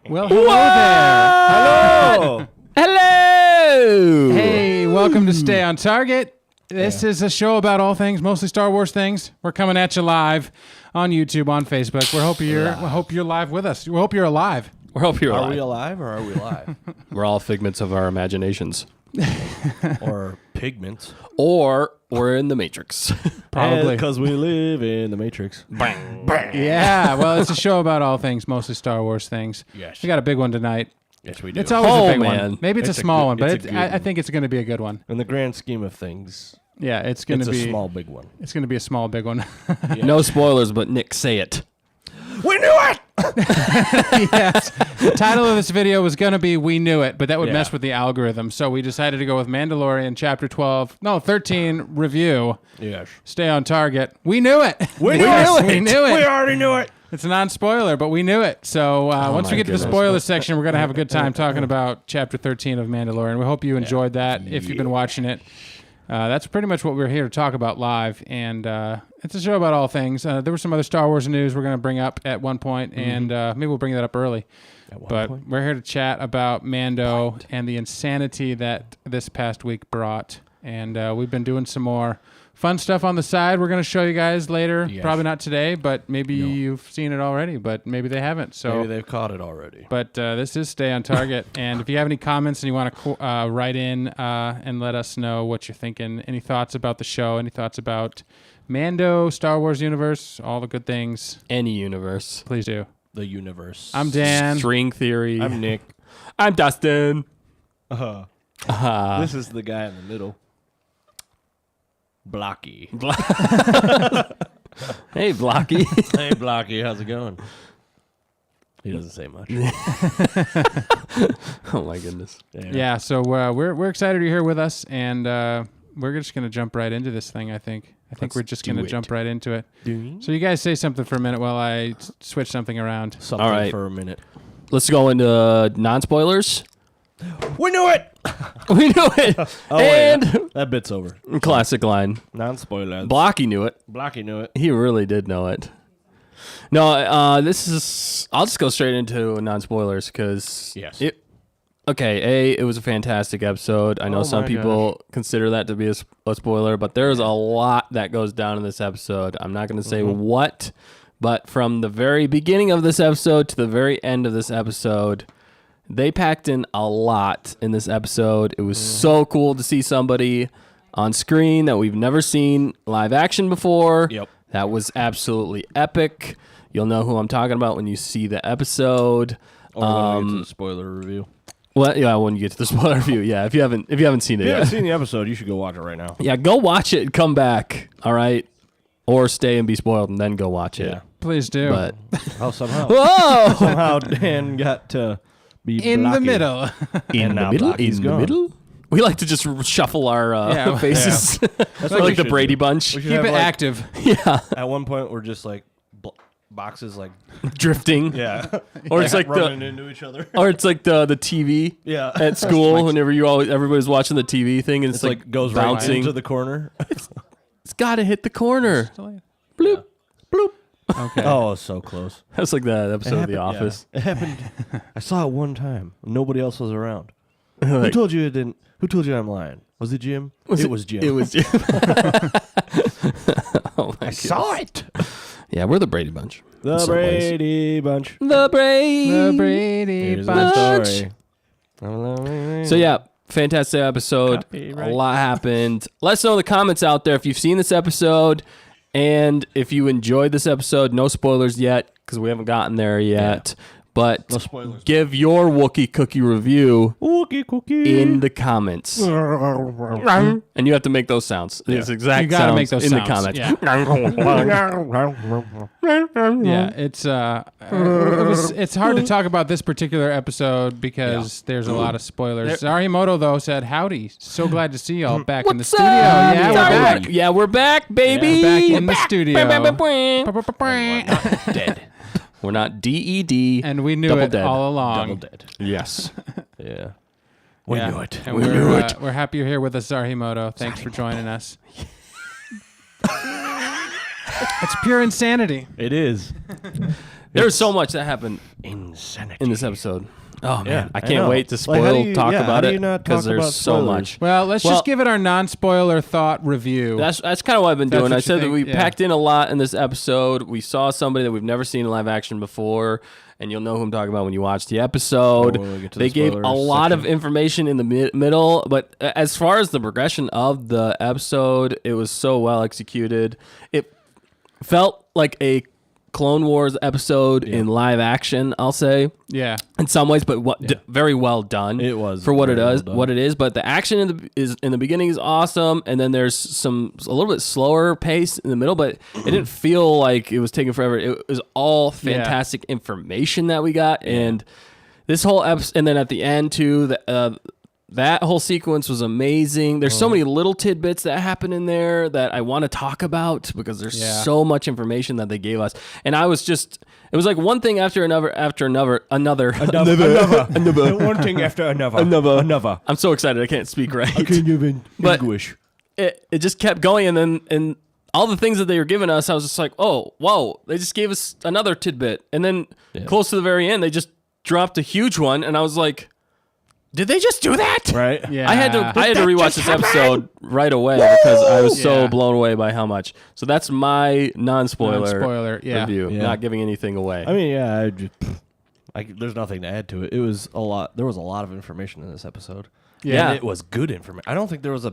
Well, hello there. Hello. Hello. Hey, welcome to Stay on Target. This is a show about all things, mostly Star Wars things. We're coming at you live on YouTube, on Facebook. We hope you're live with us. We hope you're alive. We hope you're alive. Are we alive or are we live? We're all figments of our imaginations. Or pigments. Or we're in the Matrix. Probably. Because we live in the Matrix. Bang, bang. Yeah, well, it's a show about all things, mostly Star Wars things. Yes. We got a big one tonight. Yes, we do. It's always a big man. one. Maybe it's a It's a small good- one, but it's a good I one. think it's going to be a good one. In the grand scheme of things, Yeah, it's going it's to be a small, big one. It's going to be a small, big one. No spoilers, but Nick, say it. We knew it! Yes. The title of this video was going to be We Knew It, but that would Yeah. mess with the algorithm. So we decided to go with Mandalorian Chapter 13 review. Yes. Stay on target. We knew it. We knew it. We already knew it. It's a non-spoiler, but we knew it. So once we my get to the goodness. spoiler section, we're going to have a good time talking about Chapter 13 of Mandalorian. We hope you enjoyed that if you've been watching it. That's pretty much what we're here to talk about live, and it's a show about all things. There was some other Star Wars news we're going to bring up at one point, and maybe we'll bring that up early. But we're here to chat about Mando and the insanity that this past week brought. And we've been doing some more fun stuff on the side. We're going to show you guys later. Yes. Probably not today, but maybe you've seen it already, but maybe they haven't. So Maybe they've caught it already. But this is Stay on Target. And if you have any comments and you want to write in and let us know what you're thinking, any thoughts about the show, any thoughts about Mando, Star Wars universe, all the good things, Any universe. please do. The universe. I'm Dan. String theory. I'm Nick. I'm Dustin. This is the guy in the middle. Blocky. Hey, Blocky. Hey, Blocky, how's it going? He doesn't say much. Oh, my goodness. Yeah, so we're excited you're here with us, and we're just going to jump right into this thing, I think. Let's We're just going to do it. jump right into it. So you guys say something for a minute while I switch something around. Something All right. for a minute. Let's go into non-spoilers. We knew it! We knew it. Oh, And wait, that bit's over. classic line. Non-spoilers. Blocky knew it. Blocky knew it. He really did know it. No, this is... I'll just go straight into non-spoilers because... Yes. It was a fantastic episode. I know Oh some my people consider that to be a spoiler, but there's a lot that goes down in this episode. I'm not going to say what, but from the very beginning of this episode to the very end of this episode, they packed in a lot in this episode. It was so cool to see somebody on screen that we've never seen live action before. Yep. That was absolutely epic. You'll know who I'm talking about when you see the episode. Or when we get to the spoiler review. Well, yeah, when you get to the spoiler review, yeah. If you haven't seen it If you yet, haven't seen the episode, you should go watch it right now. yeah, go watch it and come back. All right, or stay and be spoiled and then go watch it. Yeah. Please do. But Oh, somehow. whoa, Somehow Dan got to be in the Blocky. middle. in now the middle, Blocky's in the gone. middle. We like to just shuffle our Yeah. faces. That's We're what we like the should Brady do. Bunch. We should Keep have, it like, active. Yeah, At one point, we're just like boxes, like drifting. yeah, Or it's like running into each other. or it's like the TV Yeah, at school. Whenever everybody's watching the TV thing, and it's like goes bouncing. right into the corner. It's got to hit the corner. Bloop, bloop. Okay. Oh, so close. That's like that episode of The Happened- Office. Yeah. It happened. I saw it one time. Nobody else was around. Who Like, told you it didn't? Who told you I'm lying? Was it Jim? It was Jim. It was Jim. Oh my I saw it. Yeah, we're the Brady Bunch. The in some ways. Brady Bunch. The Brady. The Brady Here's the Bunch. story. So yeah, fantastic episode. Copyright. A lot happened. Let us know in the comments out there if you've seen this episode and if you enjoyed this episode. No spoilers yet because we haven't gotten there yet. But No spoilers. give your Wookiee cookie review Wookie cookie. in the comments. And you have to make those sounds. These exact You gotta sounds make those in sounds. the comments. Yeah, it's hard to talk about this particular episode because there's a lot of spoilers. Arimoto though said, "Howdy, so glad to see y'all back in the studio." Yeah, we're back. Yeah, we're back, baby. Back in the studio. Dead. We're not DED. And we knew Double it dead. all along. Double dead. Yes. Yeah. We knew it. And We we're, knew it. We're happy you're here with us, Zarhimoto. Thanks for joining us. It's pure insanity. It is. There's so much that happened Insanity. in this episode. Oh man, Yeah, I I can't know. wait to Like, spoil how do you- talk yeah, how about do it you not because talk there's about so spoilers? much. Well, let's Well- just give it our non-spoiler thought review. That's kind of what I've been That's doing. what I you said that think? we Yeah. packed in a lot in this episode. We saw somebody that we've never seen in live action before, and you'll know who I'm talking about when you watch the episode. When we get to They the gave a spoilers lot of section. information in the middle, but as far as the progression of the episode, it was so well executed. It felt like a Clone Wars episode in live action, I'll say. yeah. In some ways, but very well done. It was for what it very well is. done. What it is, but the action in the beginning is awesome, and then there's a little bit slower pace in the middle, but it didn't feel like it was taking forever. It was all fantastic information that we got, and this whole episode, and then at the end too, that whole sequence was amazing. There's so many little tidbits that happen in there that I want to talk about because there's so much information that they gave us. And I was just, it was like one thing after another. Another. One thing after another. Another. I'm so excited. I can't speak right. I can't even But- English. It just kept going. And all the things that they were giving us, I was just like, oh, whoa. They just gave us another tidbit. And then close to the very end, they just dropped a huge one. And I was like, did they just do that? Right? Yeah. I had to rewatch this episode right away because I was so Yeah. blown away by how much. So that's my non-spoiler, Non-spoiler, yeah. review. Yeah. Not giving anything away. I mean, yeah, there's nothing to add to it. It was a lot. There was a lot of information in this episode. Yeah. And it was good information. I don't think there was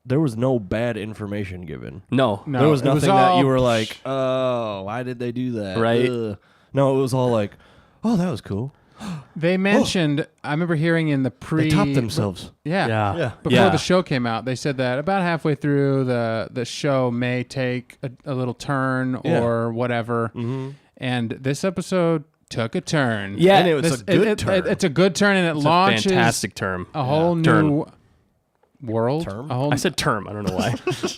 there was no bad information given. no. No, There was it nothing all- that you were like, oh, why did they do that? Right. Ugh. No, it was all like, oh, that was cool. They mentioned, I remember hearing in the They topped themselves. Yeah. Yeah. Before the show came out, they said that about halfway through the show may take a little turn Yeah. or whatever. Mm-hmm. And this episode took a turn. Yeah. And it was a good turn. It's a good turn, and it It's a launches fantastic term. a whole new Turn. world. Term? A whole, I said term. I don't know why.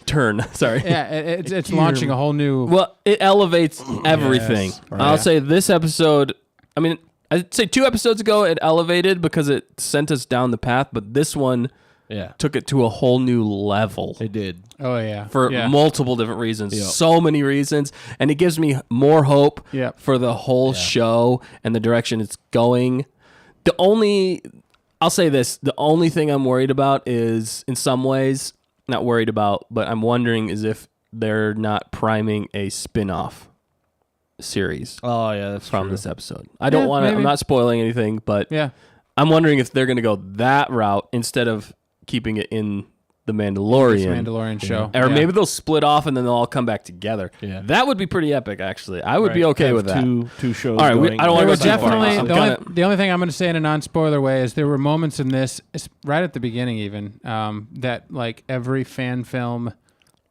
Turn. Sorry. yeah, it's launching a whole new. Well, it elevates everything. Yes. I'll say this episode, I mean, I'd say 2 episodes ago it elevated because it sent us down the path, but this one Yeah. took it to a whole new level They did. Oh yeah, for yeah. multiple different reasons. Yeah. So many reasons. And it gives me more hope Yeah. for the whole show and the direction it's going. I'll say this, the only thing I'm worried about is, in some ways, not worried about, but I'm wondering is if they're not priming a spin-off series Oh, yeah, that's from true. this episode. I don't want to, I'm maybe. not spoiling anything, but Yeah. I'm wondering if they're going to go that route instead of keeping it in the Mandalorian. Mandalorian show. Or Yeah. maybe they'll split off and then they'll all come back together. Yeah. That would be pretty epic, actually. I would be okay Have with that. two shows All right, going. I don't There wanna were go too far. definitely I'm the only thing I'm going to say in a non-spoiler way is there were moments in this, right at the beginning even, that like every fan film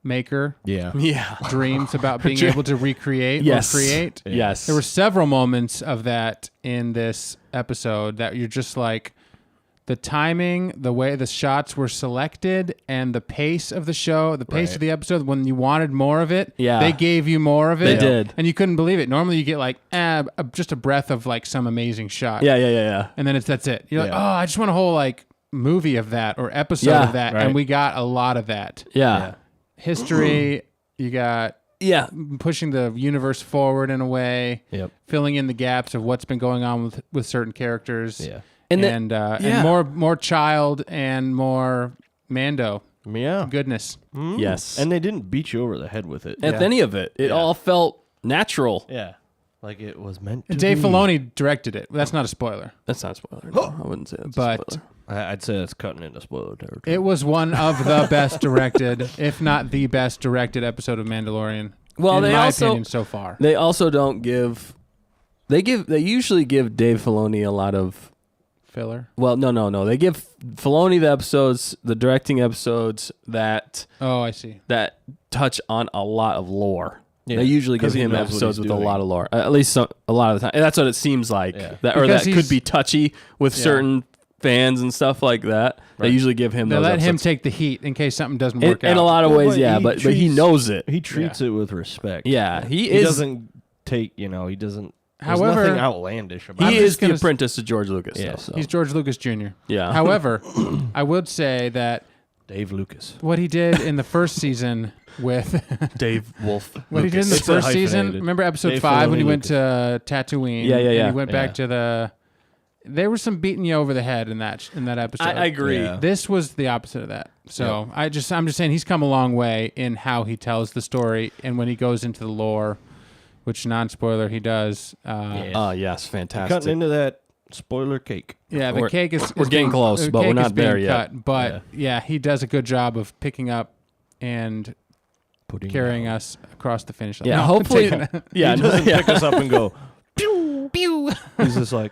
maker Yeah. Yeah. dreams about being able to recreate Yes. or create. Yes. There were several moments of that in this episode that you're just like, the timing, the way the shots were selected, and the pace of the show, the pace Right. of the episode, when you wanted more of it, Yeah. they gave you more of it. They did. And you couldn't believe it. Normally you get like, just a breath of like some amazing shot. Yeah. And then that's it. You're like, Yeah. oh, I just want a whole like movie of that or episode Yeah, of that. right. And we got a lot of that. Yeah. History, you got Yeah. pushing the universe forward in a way, Yep. filling in the gaps of what's been going on with certain characters. Yeah. And And, the- and more child and more Mando Yeah. goodness. Yes. And they didn't beat you over the head with it. At any of it, it all felt natural. Yeah. Like it was meant to Dave be. Filoni directed it. That's not a spoiler. That's not a spoiler. No, I wouldn't say that's But- a spoiler. I'd say that's cutting into spoiler territory. It was one of the best directed, if not the best directed episode of Mandalorian. Well, in they my also- opinion so far. They also don't give. They usually give Dave Filoni a lot of. Filler. Well, no. They give Filoni the episodes, the directing episodes that Oh, I see. touch on a lot of lore. Yeah, They usually give 'cause he him knows what episodes he's with a doing. lot of lore, at least a lot of the time. And that's what it seems like. Yeah. That Because could he's- be touchy with Yeah. certain fans and stuff like that. They Right. usually give him They those let him episodes. take the heat in case something doesn't in, work out. in a lot of Well, ways, but yeah, he but he treats- knows it. He treats it with respect. Yeah, he He is. doesn't take, he doesn't. There's However, nothing outlandish about I'm He it. is just the gonna apprentice to George Lucas. Yeah. Though, so. He's George Lucas Jr. Yeah. However, I would say that Dave Lucas. what he did in the first season with Dave Wolf. what he did in the It's first season. hyphenated. Remember episode Dave 5 when he Filoni went to Tatooine? Yeah. And he went back Yeah. to the. There was some beating you over the head in that episode. I agree. Yeah. This was the opposite of that. So I'm just saying he's come a long way in how he tells the story and when he goes into the lore, which non-spoiler he does. Yes, fantastic. Cutting into that spoiler cake. Yeah, the We're- cake is we're getting being- close, the but we're cake not is being there yet. cut, but yeah, he does a good job of picking up and Putting carrying us across the finish line. Yeah, No, hopefully. taking- Yeah, He no, doesn't yeah. pick us up and go. Pew pew. He's just like.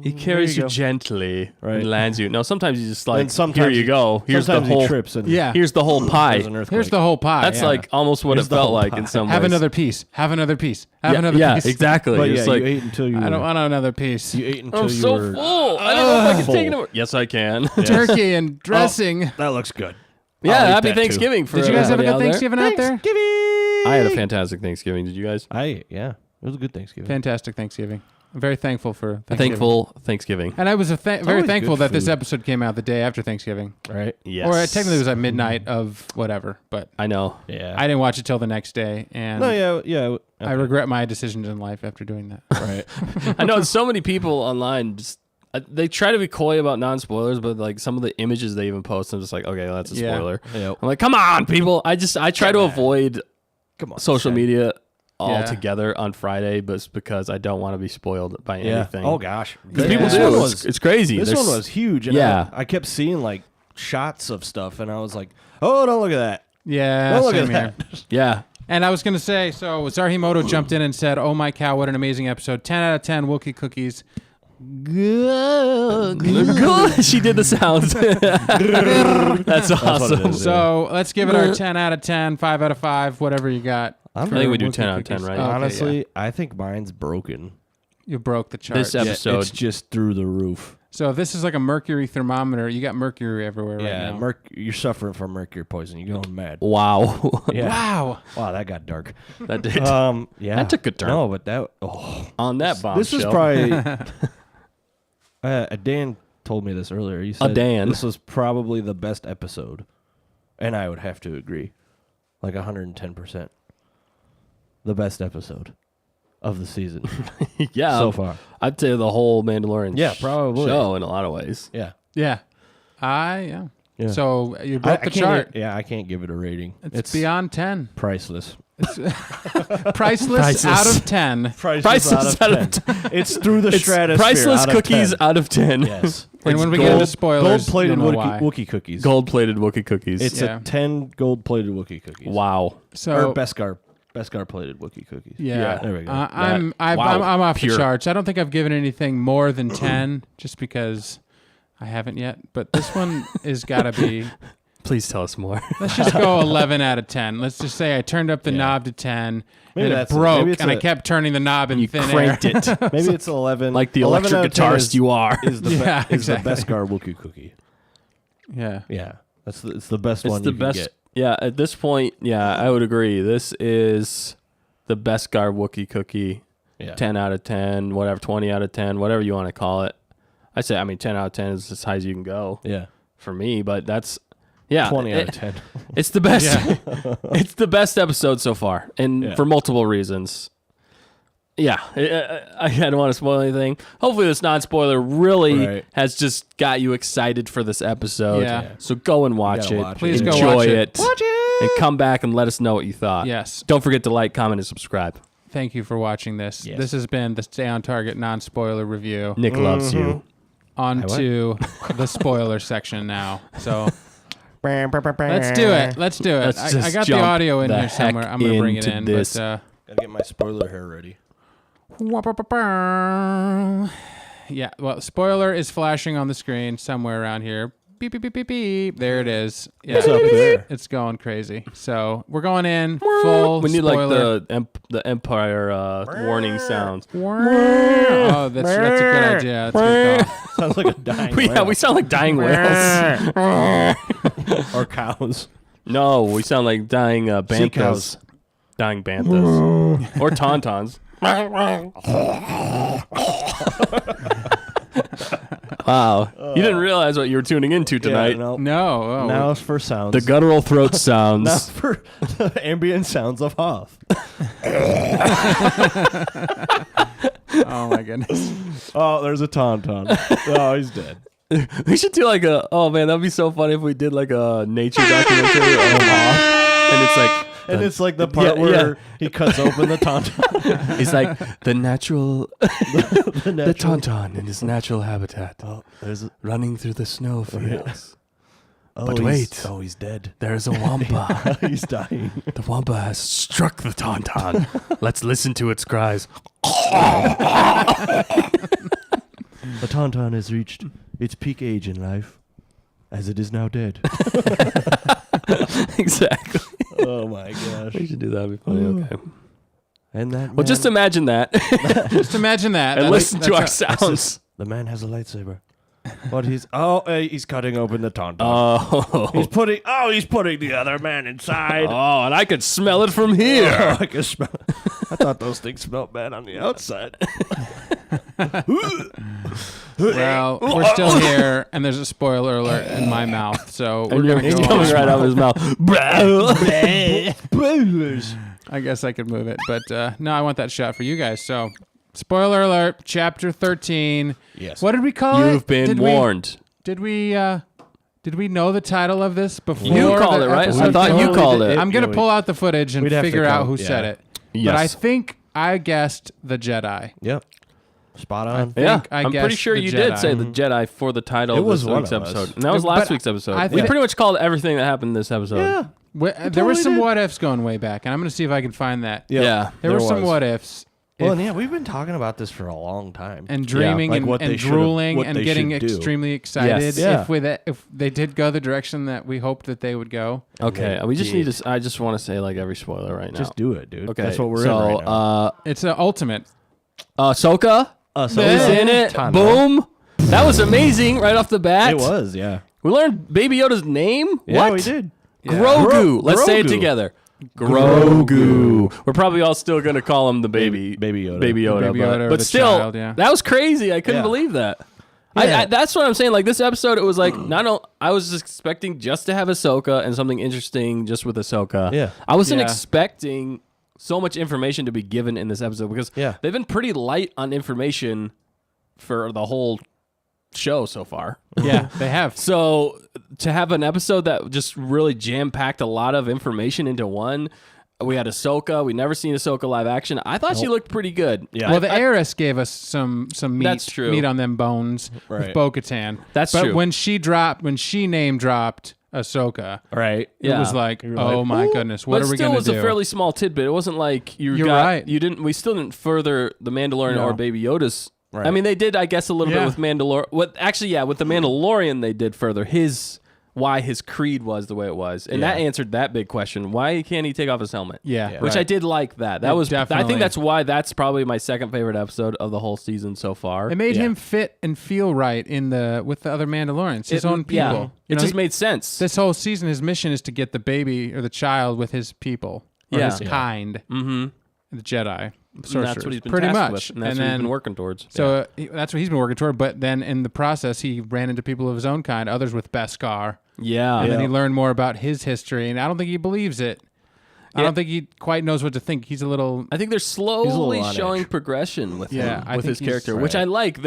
He carries There you you go. gently Right. and lands you. No, sometimes he's just like, And sometimes here you he- go. Here's the Sometimes whole. he trips and Yeah. Here's the whole pie. there's an earthquake. Here's the whole pie. That's yeah. like almost what Here's it the felt whole like pie. in some have ways. another piece. Have another piece. Have yeah, another yeah, piece. exactly. But It's yeah, like, you ate until you. I don't want another piece. You ate until I'm you so were. full. I don't know if I can full. take it over. Yes, I can. Turkey and dressing. That looks good. Yeah, I'll eat happy that too. Thanksgiving for Did you guys have a everybody good out there. Thanksgiving out there? I had a fantastic Thanksgiving. Did you guys? Yeah, it was a good Thanksgiving. Fantastic Thanksgiving. I'm very thankful for Thanksgiving. Thankful Thanksgiving. And I was very always thankful good that this food. episode came out the day after Thanksgiving. Right? Yes. Or technically it was at midnight of whatever, but I know. Yeah. I didn't watch it till the next day, and No, yeah. I regret my decisions in life after doing that. Right. I know so many people online just they try to be coy about non-spoilers, but like some of the images they even post, I'm just like, okay, well, that's a spoiler. Yep. I'm like, come on, people. I try to avoid social media altogether on Friday, but it's because I don't want to be spoiled by anything. Oh gosh, because people do. It's crazy. This one was huge. And I kept seeing like shots of stuff, and I was like, oh, don't look at that. Yeah, don't look same at here. that. Yeah. And I was going to say, so Zarhimoto jumped in and said, oh my cow, what an amazing episode. 10 out of 10 Wookiee cookies. Good. She did the sounds. That's awesome. So let's give it our 10 out of 10, 5 out of 5, whatever you got. I think we do 10 out of 10, right? Honestly, I think mine's broken. You broke the chart. This episode. It's just through the roof. So this is like a mercury thermometer. You got mercury everywhere right now. You're suffering from mercury poisoning. You're going mad. Wow. Yeah. Wow. Wow, that got dark. That did. Yeah. That took a turn. No, but that... On that bombshell. This is probably... Dan told me this earlier. He said Dan. This was probably the best episode. And I would have to agree. Like 110%. The best episode of the season. Yeah. So far. I'd say the whole Mandalorian probably. show in a lot of ways. Yeah. Yeah. Yeah. So you broke the chart. I can't give it a rating. It's beyond 10. Priceless. Priceless out of 10. Priceless out of 10. It's through the stratosphere. Priceless out cookies 10. out of 10. Yes. And when we get into spoilers, gold-plated you'll know why. Wookiee cookies. Gold-plated Wookiee cookies. It's a 10 gold-plated Wookiee cookies. Wow. So or Beskar plated Wookiee cookies. Yeah. There we go. I'm off Pure. the charts. I don't think I've given anything more than 10 just because I haven't yet. But this one is got to be... Please tell us more. Let's just go 11 out of 10. Let's just say I turned up the knob to 10 and it broke and I kept turning the knob in thin cranked air. it. Maybe it's 11. Like the electric guitarist you are. Is the exactly. Beskar Wookiee cookie. Yeah. Yeah. It's the best one It's the you best. can get. Yeah, at this point, I would agree. This is the Beskar Wookiee cookie. Yeah. 10 out of 10, whatever, 20 out of 10, whatever you want to call it. 10 out of 10 is as high as you can go. Yeah. For me, but that's 20 out of 10. It's the best. Yeah. It's the best episode so far, and for multiple reasons. Yeah, I don't want to spoil anything. Hopefully, this non-spoiler really has just got you excited for this episode. Yeah. So go and watch it. Please enjoy go watch it. Watch it, and come back and let us know what you thought. Yes. Don't forget to like, comment, and subscribe. Thank you for watching this. Yes. This has been the Stay on Target non-spoiler review. Nick loves you. On to the spoiler section now. So let's do it. Let's do it. I got the audio in here somewhere. I'm going to bring it in. This. Gotta get my spoiler hair ready. Yeah, well, spoiler is flashing on the screen somewhere around here. Beep, beep, beep, beep, beep. There it is. Yeah, It's up there. It's going crazy. So we're going in full We need spoiler. like the Empire warning sounds. Oh, that's a good idea. That's a good call. Sounds like a dying whale. We sound like dying whales. Or cows. No, we sound like dying banthas. cows. Dying banthas. Or tauntauns. Wow. You didn't realize what you were tuning into tonight. Yeah, no. No. Oh. Now it's for sounds. The guttural throat Now sounds. for the ambient sounds of Hoth. Oh, my goodness. Oh, there's a tauntaun. Oh, he's dead. We should do like that'd be so funny if we did like a nature documentary of Hoth. And it's like, And it's like the part where he cuts open the tauntaun. it's like the natural, the tauntaun in his natural habitat, There's a, running through the snowfields. But he's- wait. Oh, he's dead. There is a wampa. He's dying. The wampa has struck the tauntaun. Let's listen to its cries. The tauntaun has reached its peak age in life, as it is now dead. Exactly. Oh my gosh. We should do that. That'd be funny. Okay. And that Well, just imagine that Just imagine that. and That's- listen to our that's sounds. the man has a lightsaber. But he's cutting open the tauntaun. Oh. He's putting the other man inside. Oh, and I could smell it from here. I can smell it. I thought those things smelled bad on the outside. Well, we're still here, and there's a spoiler alert in my mouth, so we're going to It's go coming on. right out of his mouth. I guess I could move it, but no, I want that shot for you guys. So Spoiler alert, chapter 13. Yes. What did we call it? You've been warned. Did we know the title of this before? You called it, right? I thought you called it. I'm going to pull out the footage and We'd have to figure out call- who yeah. said it. Yes. But I think I guessed the Jedi. Yep. Spot on. Yeah, I I'm pretty guessed sure the you did Jedi. say the Jedi for the title It of was this one week's of us. episode. And that was last week's episode. I We think- pretty much called everything that happened in this episode. Yeah. There were totally some did. what ifs going way back, and I'm going to see if I can find that. Yeah. There were some was. what ifs. Well, and yeah, we've been talking about this for a long time. And dreaming Like what and they should've- drooling what and they getting should do. extremely excited Yes. Yeah. if they did go the direction that we hoped that they would go. Okay, they we just did. need to. I just want to say like every spoiler right now. Just do it, dude. Okay, That's what we're so, in right now. It's an ultimate. Ahsoka So is in it. Boom. That was amazing right off the bat. It was, yeah. We learned Baby Yoda's name. Yeah, what? we did. Grogu. Let's say it Grogu. together. Grogu. We're probably all still gonna call him the baby Baby Yoda. Baby Yoda, Baby Yoda or but the still, child, yeah. that was crazy. I couldn't Yeah. believe that. Yeah. I that's what I'm saying. Like this episode, it was like I was just expecting just to have Ahsoka and something interesting just with Ahsoka. Yeah. I wasn't Yeah. expecting so much information to be given in this episode because Yeah. they've been pretty light on information for the whole show so far. Yeah, they have. So to have an episode that just really jam-packed a lot of information into one, we had Ahsoka. We never seen Ahsoka live action. I thought she looked pretty good. Yeah. Well, the heiress gave us some meat. That's true. Meat on them bones with Right. Bo-Katan. That's but true. when she name dropped Ahsoka, Right. it Yeah. was like, You're oh like, my "Ooh." goodness, what But are we still going was to do? a fairly small tidbit. It wasn't like You're right. We still didn't further the Mandalorian No. or Baby Yoda's. Right. I mean, they did, I guess, a little Yeah. bit with Mandalorian. With the Mandalorian, they did further why his creed was the way it was, and that answered that big question: why can't he take off his helmet? Yeah. Which right. I did like that. That Yeah, was. I definitely. think that's why that's probably my second favorite episode of the whole season so far. It made Yeah. him fit and feel right with the other Mandalorians, his own people. Yeah. You It know, just made sense. this whole season, his mission is to get the baby or the child with his people, or Yeah. his Yeah. kind, Mm-hmm. the Jedi. And Sorcerers, that's what he's been pretty tasked much, with, and that's and what he's then been working towards. so that's what he's been working toward. But then in the process, he ran into people of his own kind, others with Beskar, Yeah. and then he learned more about his history. And I don't think he believes it. I Yeah. don't think he quite knows what to think. He's a little. I think they're slowly on showing edge. progression with Yeah, him, I with think his he's- character, which right. I like.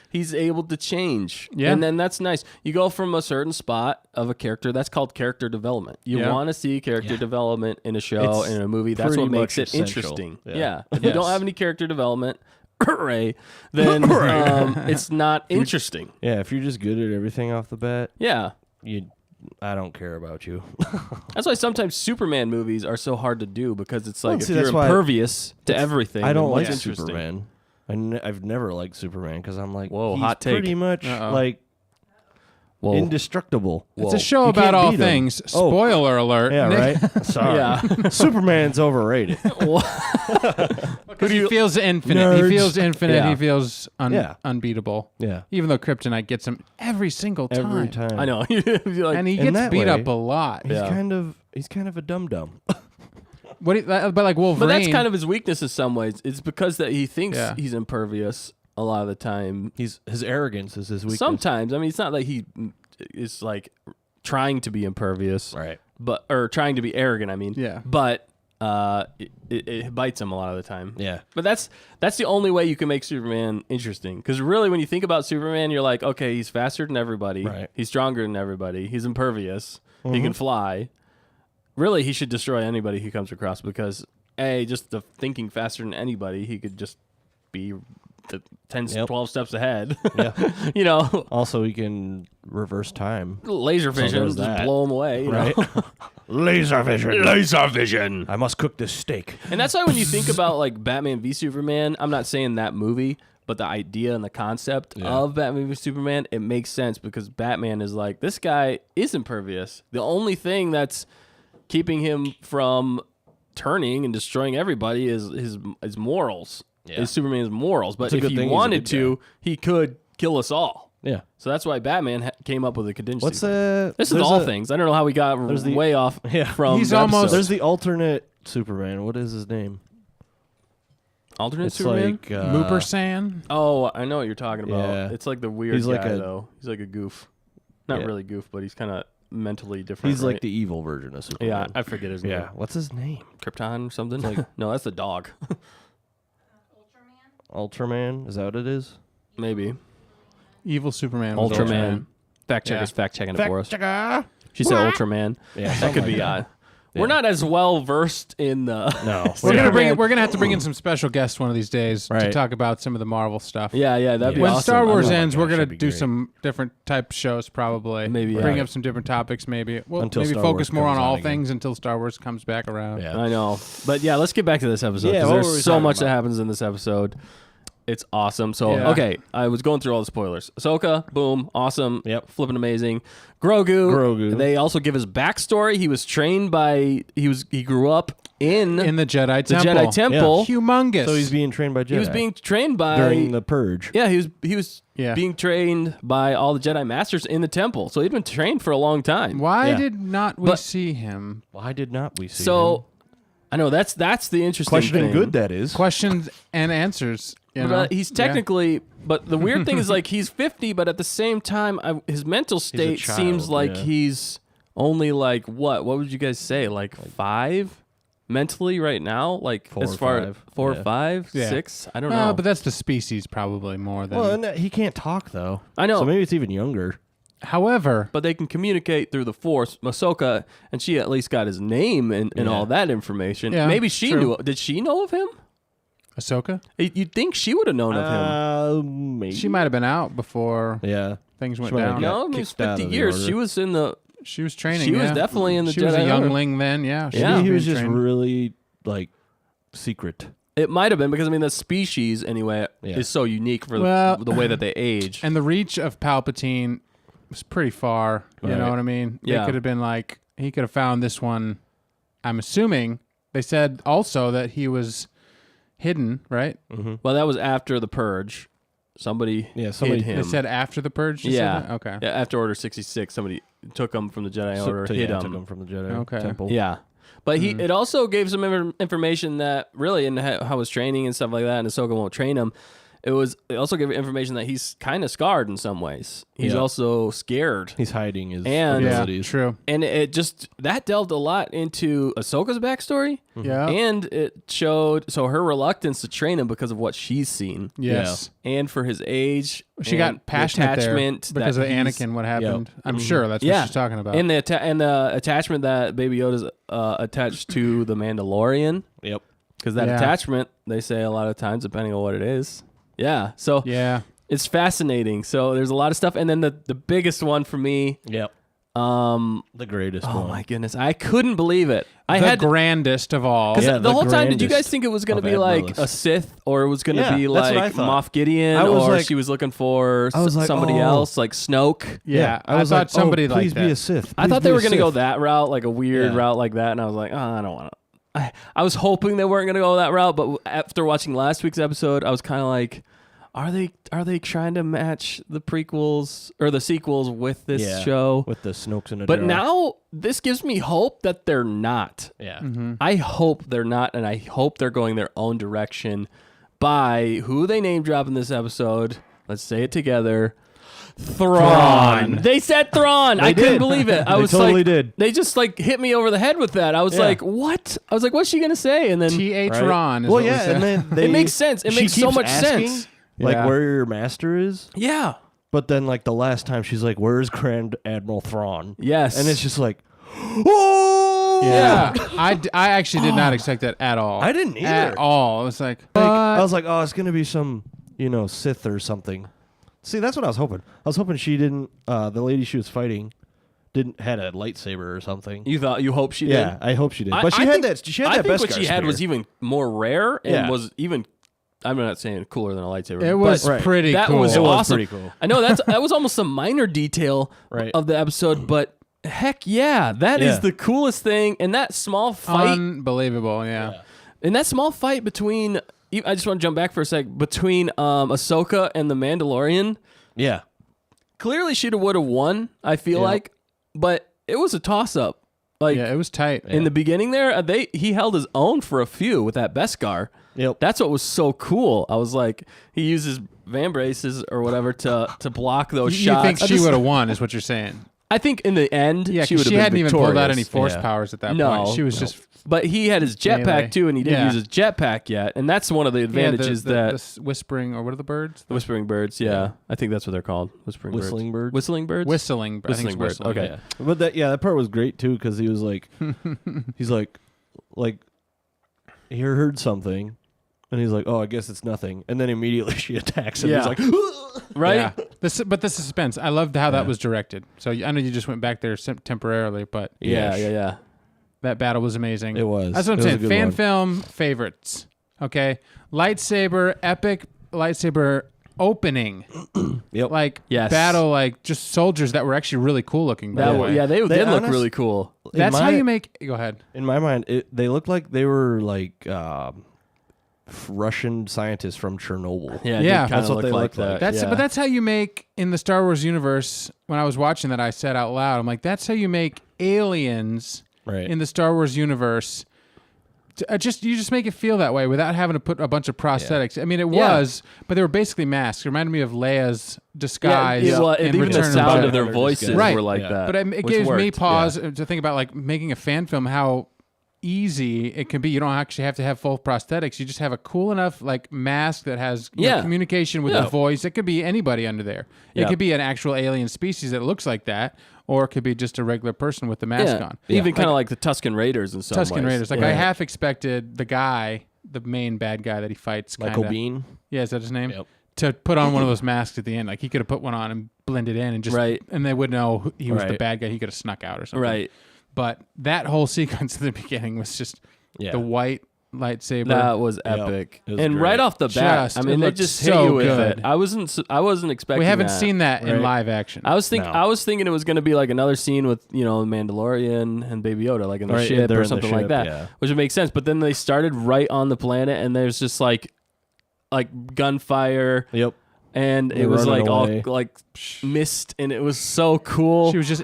He's able to change, Yeah. and then that's nice. You go from a certain spot of a character that's called character development. You Yeah. want to see character development in a show, It's in a movie. That's pretty what makes much it essential. interesting. Yeah. Yeah. If you don't Yes. have any character development, hooray, then it's not interesting. Yeah, if you're just good at everything off the bat, Yeah. I don't care about you. That's why sometimes Superman movies are so hard to do because it's like Well, see, if you're that's why impervious to everything. I don't then like what's interesting? Superman. I've never liked Superman because I'm like, Whoa, he's hot take. pretty much Uh-oh. like Whoa. indestructible. It's Whoa. a show You about can't all beat him. things. Oh. Spoiler alert. Yeah, Nick. right. Sorry. Yeah. Superman's overrated. Because he feels infinite. He Nerds. feels infinite. Yeah. He feels Yeah. unbeatable. Yeah, Even though Kryptonite gets him every single time. every time. I know. You're like, And he In gets that beat way, up a lot. He's Yeah. kind of a dum dum. But like Wolverine. but that's kind of his weakness in some ways. It's because that he thinks Yeah. he's impervious a lot of the time. His arrogance is his weakness. Sometimes, I mean, it's not like he is like trying to be impervious, Right. or trying to be arrogant. I mean, Yeah. But it bites him a lot of the time. Yeah. But that's the only way you can make Superman interesting. Because really, when you think about Superman, you're like, okay, he's faster than everybody. Right. He's stronger than everybody. He's impervious. He Mm-hmm. can fly. Really, he should destroy anybody he comes across because, just the thinking faster than anybody, he could just be the 10, Yep. 12 steps ahead. Yeah. You know, Also, he can reverse time. laser vision, there's just that. blow him away. You Right. know? Laser vision. Laser vision. I must cook this steak. And that's why when you think about like Batman v Superman, I'm not saying that movie, but the idea and the concept of Batman v Superman, it makes sense because Batman is like, this guy is impervious. The only thing that's keeping him from turning and destroying everybody is his morals. Yeah. Is Superman's morals. But a if good he thing he's a wanted good to, he could kill us all. Yeah. So that's why Batman came up with a contingency. What's This is all things. I don't know how we got the- way off Yeah. from He's the almost- episode. There's the alternate Superman. What is his name? alternate It's Superman. like Mooper San. Oh, I know what you're talking about. Yeah. It's like the weird He's like guy, a- though. He's like a goof. Not Yeah. really goof, but he's kind of mentally different. He's right? like the evil version of Superman. Yeah, I forget his name. Yeah. What's his name? Krypton or something? No, that's the dog. Ultraman. Is that what it is? Maybe. Evil Superman. Was Ultraman. Fact checkers fact checking it for us. Checker. She said Ultraman. Yeah, That could be odd. We're not as well versed in the. No. We're gonna have to bring in some special guests one of these days to Right. talk about some of the Marvel stuff. Yeah, that'd be When awesome. Star Wars Oh my ends, we're gosh, gonna that'd be do great. some different type shows probably. Maybe, bring yeah. up some different topics. Maybe we'll Until maybe Star focus Wars more on comes all on again. things until Star Wars comes back around. Yeah. I know, but yeah, let's get back to this episode Yeah, because what were we there's so talking much that about? happens in this episode. It's awesome. So Yeah. okay, I was going through all the spoilers. Ahsoka, boom, awesome, Yep. flipping amazing. Grogu. They also give his backstory. He was trained by. He grew up in In the Jedi Temple. Jedi Temple. Humongous. So he's being trained by Jedi. He was being trained by during the Purge. Yeah, he was Yeah. being trained by all the Jedi Masters in the temple. So he'd been trained for a long time. Why Yeah. did not we But- see him? Why did not we see him? So I know that's the interesting Questioning thing. good, that is. Questions and answers. You But, know? he's Yeah. technically, but the weird thing is like he's 50, but at the same time, his mental state child, seems like yeah. he's only like what? What would you guys say? Like 5 mentally right now? Like 4 as or far 5. 4 or Yeah. 5, Yeah. 6? I don't know. But that's the species probably more than. Well, and he can't talk though. I know. So maybe it's even younger. However, But they can communicate through the Force. Ahsoka, and she at least got his name and Yeah. all that information. Yeah, Maybe she true. knew. Did she know of him? Ahsoka, You'd think she would have known of him. Maybe. she might have been out before Yeah. things went She might have down. got No, it was kicked out 50 of the years. order. She was in the. She was training. She was yeah. definitely in the She was a Jedi Order. youngling then. Yeah. Yeah. was He was being just trained. really like secret. It might have been because I mean the species anyway Yeah. is so unique for Well, the way that they age. And the reach of Palpatine was pretty far. You know Right. what I mean? Yeah. It could have been like he could have found this one. I'm assuming they said also that he was hidden, right? Well, that was after the Purge. Somebody somebody- hid him. They said after the purge. You said yeah. that? Okay. Yeah, after Order 66, somebody took him from the Jedi Order, hid took him. him from the Jedi Okay. Temple. Yeah. But it also gave some information that really in how his training and stuff like that, and Ahsoka won't train him. It also gave information that he's kind of scarred in some ways. He's Yeah. also scared. He's hiding his And- Yeah. abilities. True. And it just, that delved a lot into Ahsoka's backstory. Yeah. And it showed, so her reluctance to train him because of what she's seen. Yes. And for his age. She and got the passionate attachment there because of that he's- Anakin. What happened? I'm sure that's Yeah. what she's talking about. And the attachment that Baby Yoda's attached to the Mandalorian. Yep. Because that Yeah. attachment, they say a lot of times, depending on what it is. Yeah. So yeah. it's fascinating. So there's a lot of stuff. And then the biggest one for me, Yep. oh The greatest one. my goodness, I couldn't believe it. I The had grandest of all. because Yeah, the the whole time, did you guys grandest think it was going to of be like Admiralist. a Sith or it was going to Yeah, be that's what I like thought. Moff Gideon I was or like- she was looking for I was like, somebody oh. else like Snoke? Yeah. I was thought like, somebody like please that. be a Sith. I Please thought be they a were going to go Sith. that route, like a weird Yeah. route like that, and I was like, oh, I don't want to. I was hoping they weren't going to go that route, but after watching last week's episode, I was kind of like, are they trying to match the prequels or the sequels with this Yeah, show? with the Snokes in a But jar. now this gives me hope that they're not. yeah, I hope they're not, and I hope they're going their own direction by who they name drop in this episode. Let's say it together. Thrawn. They said Thrawn. I couldn't did. believe it. I They was totally like, did. They just like hit me over the head with that. I was Yeah. like, what? I was like, what's she gonna say? And then T.H. Right? Ron. Is Well, what we yeah, said. and then they, it makes sense. It she makes so keeps much asking, sense. like Yeah. where your master is. Yeah. But then, like the last time, she's like, "Where's Grand Admiral Thrawn?" Yes. And it's just like, oh, Yeah. I actually did not expect that at all. I didn't either. At all. It was like, I was like, oh, it's gonna be some, Sith or something. See, that's what I was hoping. I was hoping she didn't. The lady she was fighting had a lightsaber or something. You hope she did. Yeah, I hope she did. I- But she I had think- that. She had I that think Beskar what she had spear. was even more rare and Yeah. was even. I'm not saying cooler than a lightsaber. it was but Right. pretty that cool. was It was awesome. pretty cool. I know that was almost a minor detail Right. of the episode, but heck yeah, that is Yeah. the coolest thing. And that small fight, Unbelievable. Yeah. and that small fight between. I just want to jump back for a sec between Ahsoka and the Mandalorian. Yeah. Clearly, she'd have would have won. I feel Yeah. like, but it was a toss up. Like Yeah. It was tight. in the beginning, there he held his own for a few with that Beskar. Yep. That's what was so cool. I was like, he uses van braces or whatever to block those You shots. think she would have won? Is what you're saying? I think in the end, Yeah, she would have she been hadn't even pulled out any victorious. force powers at that No, point. She was just But he had his jetpack melee. too, and he didn't Yeah. use his jetpack yet. And that's one of the advantages the whispering, or what are the birds? the whispering birds. Yeah, I think that's what they're called. Whistling birds. Whistling birds. Whistling. I think it's birds. whistling. Okay. Yeah. But that part was great too because he was like, he's like he heard something, and he's like, oh, I guess it's nothing, and then immediately she attacks him. Yeah. He's like, Right. Yeah. But the suspense. I loved how that was directed. So I know you just went back there temporarily, but Yeah. that battle was amazing. It was. That's what I'm It was a saying. good Fan one. film favorites. Okay. Lightsaber, epic lightsaber opening. Yep. Like Yes. battle, like just soldiers that were actually really cool looking. By the way. They They did look honest- really cool. That's how you make. Go ahead. In my mind, they looked like they were like Russian scientists from Chernobyl. Yeah, Yeah. That's what they look like. But that's how you make in the Star Wars universe. When I was watching that, I said out loud, I'm like, that's how you make aliens Right. in the Star Wars universe. You just make it feel that way without having to put a bunch of prosthetics. I mean, it was, but they were basically masks. It reminded me of Leia's disguise. and in even the Return sound the of their Jedi. voices Right. were like Yeah. that. But it which gives me worked. pause to think about like making a fan film, how easy it can be. You don't actually have to have full prosthetics. You just have a cool enough like mask that has communication with the voice. It could be anybody under there. It Yeah. could be an actual alien species that looks like that, or it could be just a regular person with the mask on. Even kind of like the Tusken Raiders in some Tusken ways. Raiders. Like I half expected the main bad guy that he fights, Michael kinda, Biehn. Yeah, is that his name? Yep. To put on one of those masks at the end. Like he could have put one on and blended in and just and they would know he was the Right. bad guy. He could have snuck out or something. Right. But that whole sequence at the beginning was just the white lightsaber. That was epic. It was And great. right off the bat, Just- I it mean, they looked just so hit you with good. it. I wasn't expecting we haven't that. seen that in Right. live action. I was thinking it was going to be like another scene with, Mandalorian and Baby Yoda, like in the Right, ship they're or in the something like ship, that, yeah. which would make sense. But then they started right on the planet, and there's just like gunfire, Yep. and They're it was running like away. all like mist, and it was so cool. She was just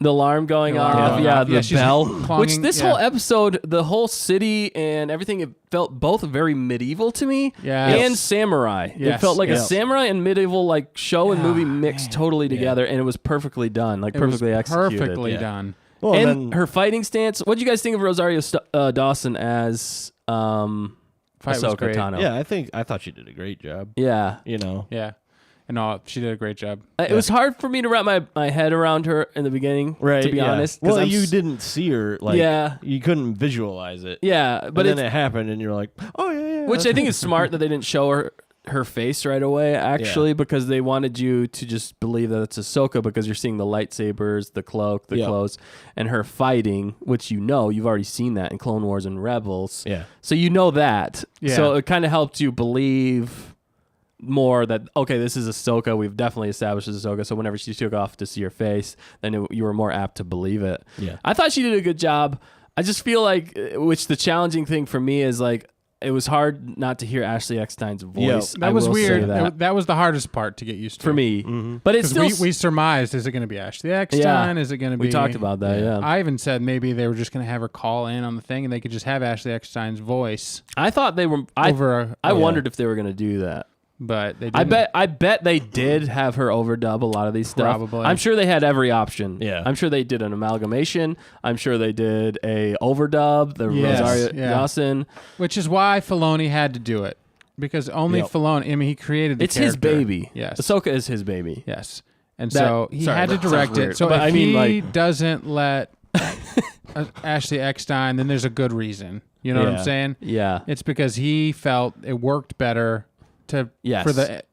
The alarm going alarm off, going yeah, off. the Yeah, she's bell. clanging, Which this yeah. whole episode, the whole city and everything, it felt both very medieval to me Yes. and samurai. It Yes. felt like a Yes. samurai and medieval like show and Yeah, movie mixed totally together, and it was perfecully done, like it was perfectly executed. perfectly Yeah. done. Well, And then, her fighting stance. What do you guys think of Rosario Dawson as Fight was Ahsoka great. Tano? yeah, I thought she did a great job. Yeah. Yeah. And no, she did a great job. It was hard for me to wrap my head around her in the beginning, Right. to be yeah. honest. 'cause Well, I'm you s- didn't see her. Like, Yeah. You couldn't visualize it. Yeah, But but then it's, it happened, and you're like, oh, yeah. which I think is smart that they didn't show her face right away, actually, because they wanted you to just believe that it's Ahsoka because you're seeing the lightsabers, the cloak, the clothes, and her fighting, which you've already seen that in Clone Wars and Rebels. Yeah. So you know that. Yeah. So it kind of helped you believe more that, okay, this is Ahsoka. We've definitely established this is Ahsoka. So whenever she took off to see her face, then you were more apt to believe it. Yeah. I thought she did a good job. I just feel like, which the challenging thing for me is like, it was hard not to hear Ashley Eckstein's voice. That I was will say weird. That. That was the hardest part to get used to For me. But it's Because still... we surmised, is it going to be Ashley Eckstein? Is it going to be... We talked about that, yeah. I even said maybe they were just going to have her call in on the thing and they could just have Ashley Eckstein's voice I thought they were... I wondered if they were going to do that. but they didn't. I bet they did have her overdub a lot of these stuff. Probably. I'm sure they had every option. Yeah. I'm sure they did an amalgamation. I'm sure they did a overdub. The Yes, Rosario yeah. Dawson. Which is why Filoni had to do it. Because only Filoni... I mean, he created the It's his character. baby. Yes. Ahsoka is his baby. Yes. And That- so he sorry, had to that sounds direct weird. it. So But if I mean, he like- doesn't let Ashley Eckstein, then there's a good reason. You know what I'm saying? Yeah. It's because he felt it worked better to Yes. for the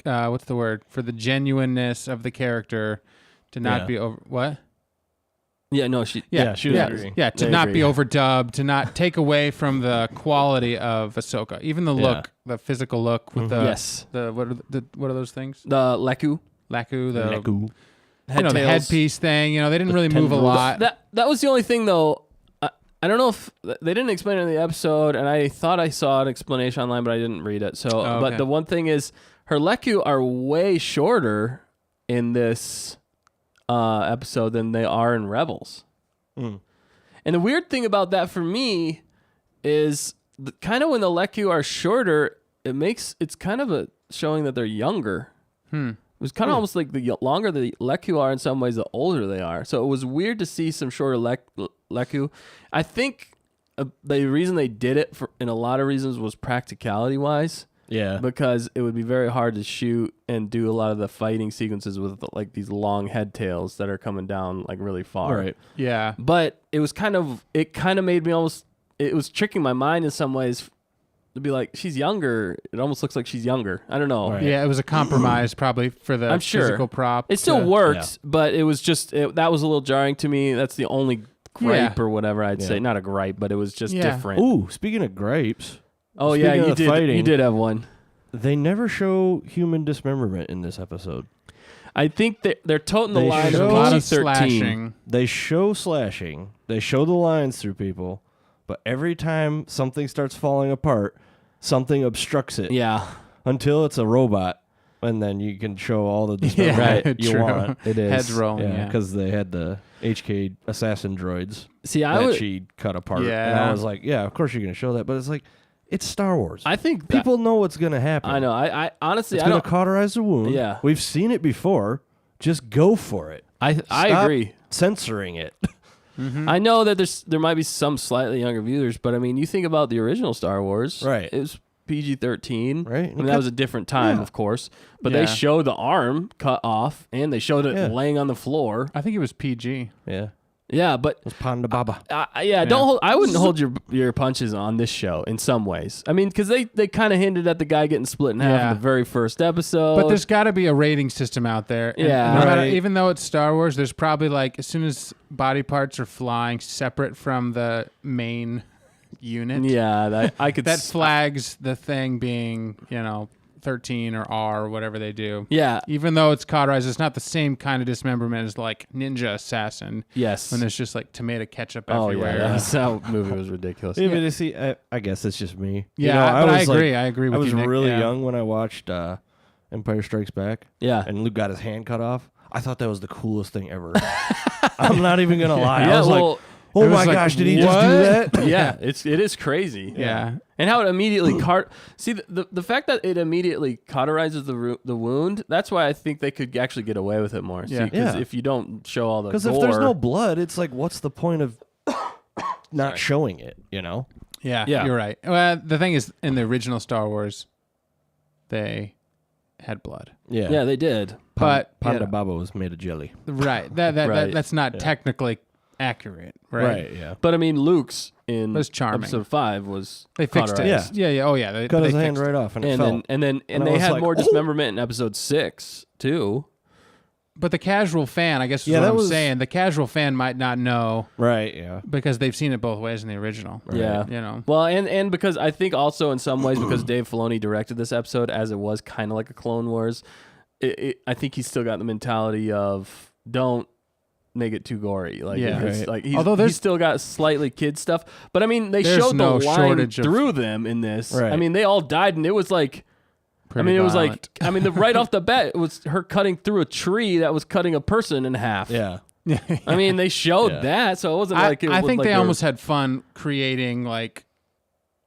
what's the word, for the genuineness of the character to not Yeah. be over what Yeah, no, she... Yeah, she was agreeing. yeah, to I not be agree. overdubbed, to not take away from the quality of Ahsoka, even the look, the physical look with the Yes. the what are those things? The Leku. Laku, the Leku. you know, the Headtails. headpiece thing. You know, they didn't really move a tendrils. lot. That was the only thing, though. I don't know if they didn't explain it in the episode, and I thought I saw an explanation online, but I didn't read it. So, okay. But the one thing is, her Leku are way shorter in this episode than they are in Rebels. Mm. And the weird thing about that for me is kind of when the Leku are shorter, it's kind of a showing that they're younger. was kind of almost like the longer the Leku are in some ways, the older they are. So it was weird to see some shorter Leku. I think the reason they did it in a lot of reasons was practicality wise. Yeah. Because it would be very hard to shoot and do a lot of the fighting sequences with like these long head tails that are coming down like really far. Right. Yeah. But it kind of made me almost, it was tricking my mind in some ways to be like, she's younger. It almost looks like she's younger. I don't know. Right. Yeah, it was a compromise probably for the physical prop. It still worked, but it was just, that was a little jarring to me. That's the only gripe or whatever I'd say. Not a gripe, but it was just different. Ooh, speaking of gripes. Oh, yeah, you did. Fighting, you did have one. They never show human dismemberment in this episode. I think they're toting the line of a lot of PG-13. slashing. They show slashing. They show the lines through people. But every time something starts falling apart, something obstructs it. Yeah. Until it's a robot. And then you can show all the dismemberment you want. It is. Heads rolling, because they had the HK assassin droids she cut apart. Yeah. And I was like, yeah, of course you're going to show that. But it's like, it's Star Wars. I think people know what's going to happen. I know. I honestly, it's going to cauterize the wound. Yeah. We've seen it before. Just go for it. I agree. Censoring it. Mm-hmm. I know that there might be some slightly younger viewers, but I mean, you think about the original Star Wars. Right. It was PG-13. Right. I mean, that was a different time, of course. But they show the arm cut off, and they showed it laying on the floor. I think it was PG. Yeah. Yeah, but it was Panda Baba. I wouldn't hold your punches on this show in some ways. I mean, because they kind of hinted at the guy getting split in half in the very first episode. But there's got to be a rating system out there. And no matter, even though it's Star Wars, there's probably like as soon as body parts are flying separate from the main unit. Yeah, I could. That flags the thing being 13 or R or whatever they do. Yeah. Even though it's cauterized, it's not the same kind of dismemberment as like Ninja Assassin. Yes. When there's just like tomato ketchup everywhere. Yeah, that movie was ridiculous. Even see, I guess it's just me. Yeah, but I agree. I agree with you, I was Nick. really young when I watched Empire Strikes Back. Yeah. And Luke got his hand cut off. I thought that was the coolest thing ever. I'm not even going to lie. I was like, oh my gosh, did he just do that? Yeah, it is crazy. Yeah. And how it immediately see the fact that it immediately cauterizes the wound. That's why I think they could actually get away with it more. Yeah. Because if you don't show all the because gore, if there's no blood, it's like what's the point of not showing it? Yeah, you're right. Well, the thing is, in the original Star Wars, they had blood. Yeah, they did. But Panda Baba was made of jelly. Right. That's not technically accurate. Right. Yeah. But I mean, Luke's in was charming. episode 5 was they fixed it. Yeah. Oh yeah. They cut his fixed hand right off, and it fell. And they had more dismemberment in episode 6 too. But the casual fan, I guess, is what I'm saying. The casual fan might not know, right? Yeah, because they've seen it both ways in the original. Right. Yeah, Well, and because I think also in some ways because Dave Filoni directed this episode as it was kind of like a Clone Wars, I think he's still got the mentality of don't make it too gory. Like, like he's still got slightly kid stuff. But I mean, they showed the line through them in this. Right. I mean, they all died, and it was like. Pretty it was violent. right off the bat, it was her cutting through a tree that was cutting a person in half. Yeah. I mean, they showed that, so it wasn't like it I was think like they almost had fun creating like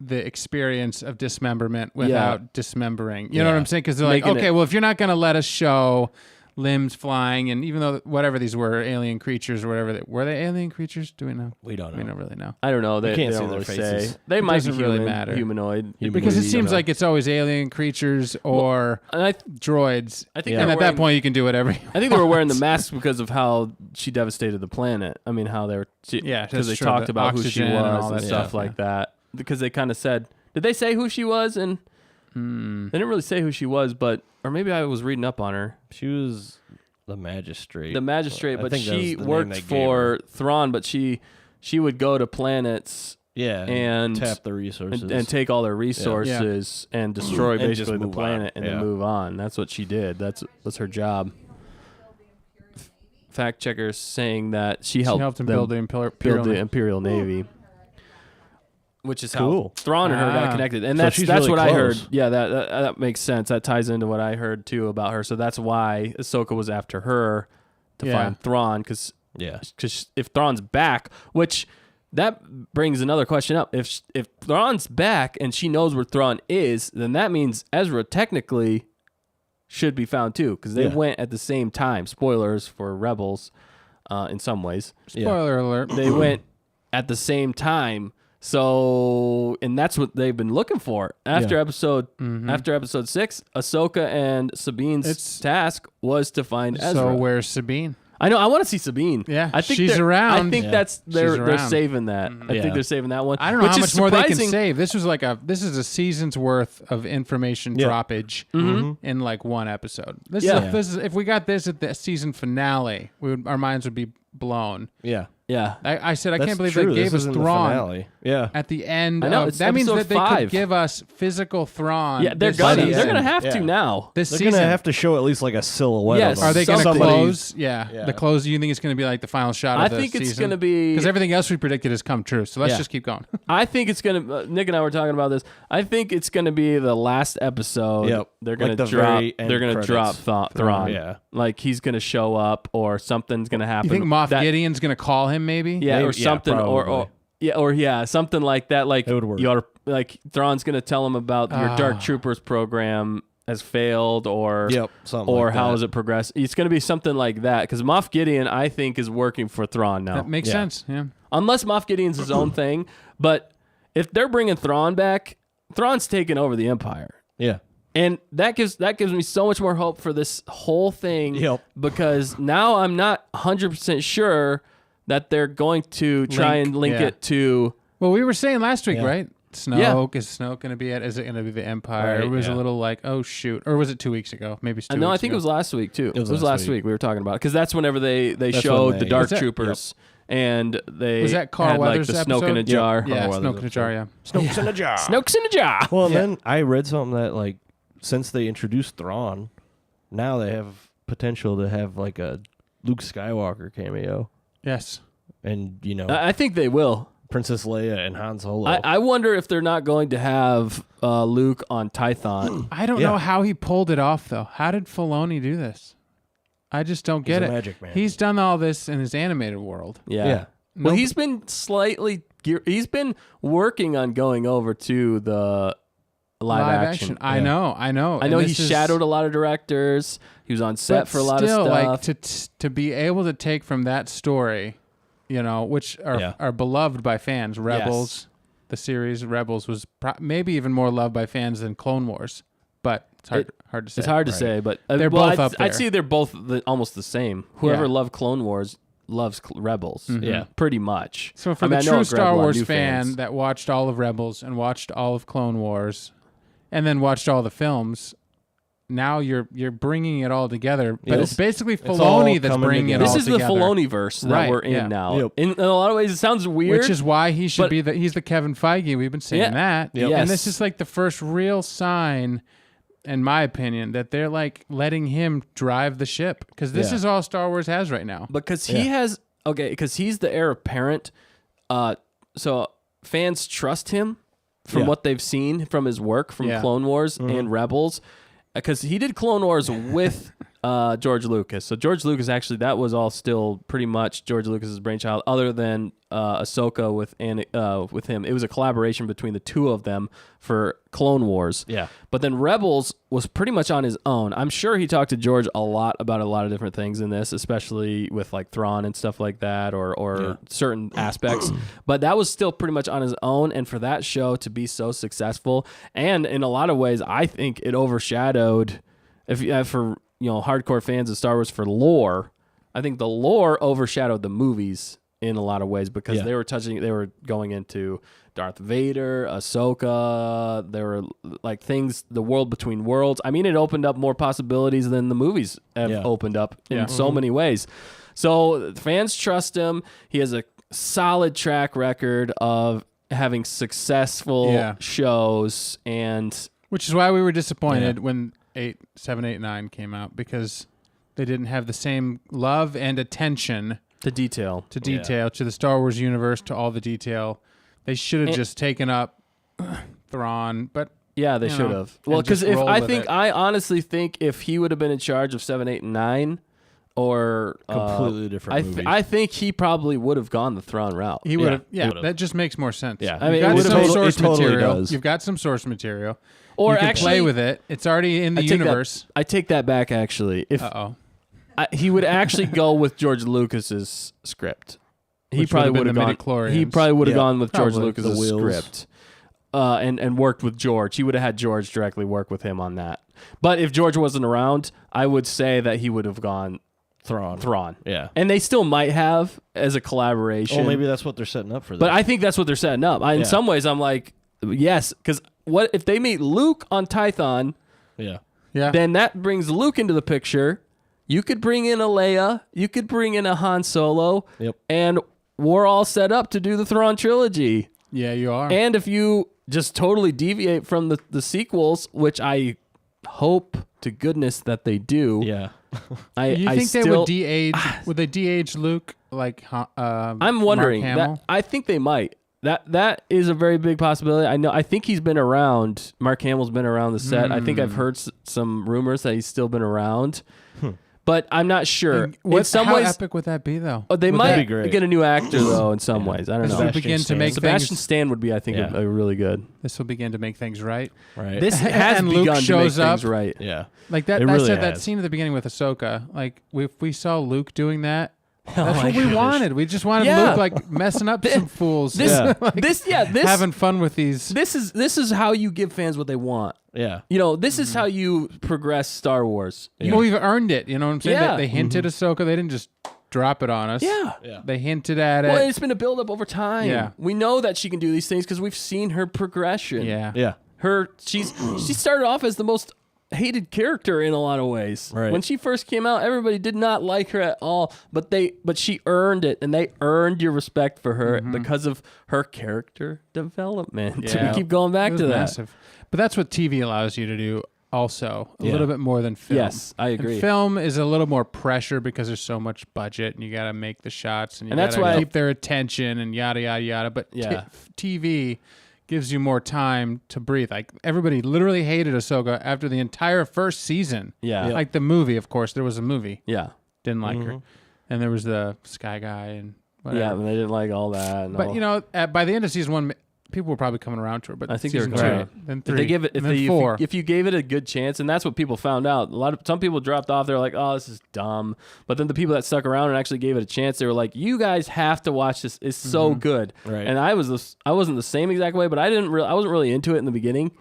the experience of dismemberment without dismembering. You know what I'm saying? Because they're like, okay, well, if you're not going to let us show limbs flying, and even though whatever these were alien creatures or whatever, were they alien creatures? Do we know? We don't know. We don't really know. I don't know. They can't don't see really their say. faces. They might doesn't be really matter. humanoid. Because it seems like it's always alien creatures or droids. I think and at that point you can do whatever you I think they were wearing the masks because of how she devastated the planet. I mean, how they were... because they talked about who she was and stuff like that. Because they kind of said... Did they say who she was? And they didn't really say who she was, but... Or maybe I was reading up on her. She was... The magistrate. But she worked for Thrawn, but she would go to planets and tap the resources. And take all their resources and destroy basically the planet and then move on. That's what she did. That's her job. Fact checkers saying that she helped him build the Imperial Navy. Which is cool. how Thrawn and her got connected. And that's really what close. I heard. Yeah, that makes sense. That ties into what I heard, too, about her. So that's why Ahsoka was after her to find Thrawn. Because if Thrawn's back, which that brings another question up. If Thrawn's back and she knows where Thrawn is, then that means Ezra technically should be found too, because they Yeah. went at the same time. Spoilers for Rebels, in some ways. Spoiler alert. They went at the same time. So, and that's what they've been looking for. After episode 6, Ahsoka and Sabine's task was to find Ezra. So where's Sabine? I know. I want to see Sabine. Yeah, I think she's they're- around. I think Yeah. that's they're around. saving that. I think they're saving that one. I don't know which how is much more they can surprising. save. This is a season's worth of information droppage in like one episode. This is if we got this at the season finale, our minds would be blown. Yeah. Yeah. I said I That's can't believe true. they gave This us isn't the Thrawn finale. Yeah. at the end. I know, of, it's that means episode that they 5. could give us physical Thrawn. Yeah, they're this gonna. season. They're gonna have to Yeah. now. This They're season. gonna have to show at least like a silhouette. Yes. of Are they going to somebody. close? Yeah, the close. You think it's going to be like the final shot of I the think season? it's going to be. because everything else we predicted has come true. So let's Yeah. just keep going. I think it's going to. Nick and I were talking about this. I think it's going to be the last episode. Yep. They're going Like to the drop. very end They're going to drop credits. Thrawn. Yeah. Like he's going to show up, or something's going to happen. You think Moff That- Gideon's going to call him? Maybe. Yeah, Maybe- or something, or something like that. Like It would work. like Thrawn's going to tell him about your Dark Troopers program has failed, or something or like how that. has it progressed? It's going to be something like that because Moff Gideon, I think, is working for Thrawn now. That makes Yeah. sense. Yeah. Unless Moff Gideon's his own thing, but if they're bringing Thrawn back, Thrawn's taking over the Empire. Yeah. And that gives me so much more hope for this whole thing. Yep. Because now I'm not 100% sure that they're going to try and link yeah. it to. Well, we were saying last week, Yeah. right? Snoke. Is Snoke going to be at? Is it going to be the Empire? Right, It was a yeah. little like, oh shoot, or was it 2 weeks ago? Maybe it's 2 No, weeks I think ago. it was last week too. It was last last week. week. We were talking about it because that's whenever they That's showed when the they- Dark Was that- Troopers and they Was that Carl had like Weathers the episode? Snoke in a jar. Yeah, Carl Snoke Weathers in a jar. Yeah. Snoke's in a jar. Snoke's in a jar. Well, and then I read something that like since they introduced Thrawn, now they have potential to have like a Luke Skywalker cameo, Yes. and I think they will. Princess Leia and Han Solo. I wonder if they're not going to have Luke on Tython. I don't know how he pulled it off though. How did Filoni do this? I just don't get a it. magic man. He's done all this in his animated world. Yeah. Yeah. Well, Nope. he's been he's been working on going over to the live action. I know. I know And he this is- shadowed a lot of directors. He was on set but for a lot of still, stuff. like to be able to take from that story, which are beloved by fans. Rebels, the series Rebels was maybe even more loved by fans than Clone Wars, but it's hard to say. It's hard to say, but They're both up there. I'd say they're both almost the same. Whoever Yeah. loved Clone Wars loves Rebels. Yeah. Pretty much. So for I mean, the I know true it grabbed a Star lot of Wars new fan fans. that watched all of Rebels and watched all of Clone Wars, and then watched all the films, now you're bringing it all together. But Yes. it's basically all Filoni that's coming bringing it together. all This is together. the Filoni-verse that Right, we're in yeah. now. Yep. In a lot of ways, it sounds weird. Which is why he should but- be he's the Kevin Feige. We've been saying Yeah. that. Yep. Yes. And this is like the first real sign, in my opinion, that they're like letting him drive the ship. Because this Yeah. is all Star Wars has right now. because he has because he's the heir apparent. So fans trust him from Yeah. what they've seen from his work from Yeah. Clone Wars and Rebels, because he did Clone Wars with George Lucas. So George Lucas actually that was all still pretty much George Lucas's brainchild, other than Ahsoka with him. It was a collaboration between the two of them for Clone Wars. Yeah. But then Rebels was pretty much on his own. I'm sure he talked to George a lot about a lot of different things in this, especially with like Thrawn and stuff like that, or certain aspects. But that was still pretty much on his own. And for that show to be so successful, and in a lot of ways, I think it overshadowed, for hardcore fans of Star Wars for lore. I think the lore overshadowed the movies in a lot of ways because they were going into Darth Vader, Ahsoka. There were like things, the world between worlds. I mean, it opened up more possibilities than the movies have opened up in so many ways. So fans trust him. He has a solid track record of having successful shows, and Which is why we were disappointed when 7, 8, 9 came out, because they didn't have the same love and attention the detail. to detail, to the Star Wars universe, to all the detail. They should have just taken up Thrawn, but Yeah, they you should know, have. Well, and just because roll with it. I honestly think if he would have been in charge of 7, 8, and 9, or Completely different movie. I think he probably would have gone the Thrawn route. He would have. Yeah, Yeah, that just makes more sense. Yeah. I mean, You've got it some would've- source it totally material. does. You've got some source material. Or you can actually, play with it. It's already in the universe. I take that back. Actually, if he would actually go with George Lucas's script, he Which probably would would have have been gone. the He midichlorians. probably would have Yeah, gone with George probably. Lucas's The wheels. script, and worked with George. He would have had George directly work with him on that. But if George wasn't around, I would say that he would have gone Thrawn. Yeah. And they still might have as a collaboration. Oh, maybe that's what they're setting up for. But I think that's what they're setting up. In Yeah. some ways, I'm like, yes, because what if they meet Luke on Tython? yeah. Yeah. Then that brings Luke into the picture. You could bring in a Leia. You could bring in a Han Solo. Yep. And we're all set up to do the Thrawn trilogy. Yeah, you are. And if you just totally deviate from the sequels, which I hope to goodness that they do. Yeah. you I think they still, would de-age? Would they de-age Luke like? I'm wondering. Mark Hamill? I think they might. That is a very big possibility. I think he's been around. Mark Hamill's been around the set. I think I've heard some rumors that he's still been around. But I'm not sure. In some how ways, epic would that be, though? they Would that might be great? get a new actor though. In some ways, I don't This know. will Sebastian begin to Stan. make Sebastian things. Stan would be, I think, Yeah. a really good. This will begin to make things right. Right. This has And Luke begun to make shows up. things right. Yeah. Like that. It That really said, that has. scene at the beginning with Ahsoka. Like if we saw Luke doing that, Oh that's my what we gosh. wanted. We just wanted Yeah. Luke like messing up some fools. This, Like, this, having fun with these. this is how you give fans what they want. Yeah. You know, this is how you progress Star Wars. Well, we've earned it. You know what I'm saying? Yeah. They hinted Ahsoka. They didn't just drop it on us. Yeah. Yeah. They hinted at it. Well, it's been a build up over time. Yeah. We know that she can do these things because we've seen her progression. yeah. Yeah. She started off as the most hated character in a lot of ways. Right. When she first came out, everybody did not like her at all, but she earned it, and they earned your respect for her because of her character development. Yeah. We keep going It back was to that. massive. But that's what TV allows you to do also. A Yeah. little bit more than film. Yes, I agree. And film is a little more pressure because there's so much budget and you got to make the shots and you And that's got to why- keep their attention and yada, yada, yada. But Yeah. TV gives you more time to breathe. Like everybody literally hated Ahsoka after the entire first season. Yeah. Like the movie, of course. There was a movie. Yeah. Didn't like her. And there was the Sky Guy and whatever. Yeah, and they didn't like all that. And But all. you know, by the end of season 1, people were probably coming around to her. But I think they were season coming 2, around. then If 3, they give it, and then 4. if you gave it a good chance, and that's what people found out. Some people dropped off. They're like, "Oh, this is dumb." But then the people that stuck around and actually gave it a chance, they were like, "You guys have to watch this. It's so good." Right. And I wasn't the same exact way, but I wasn't really into it in the beginning,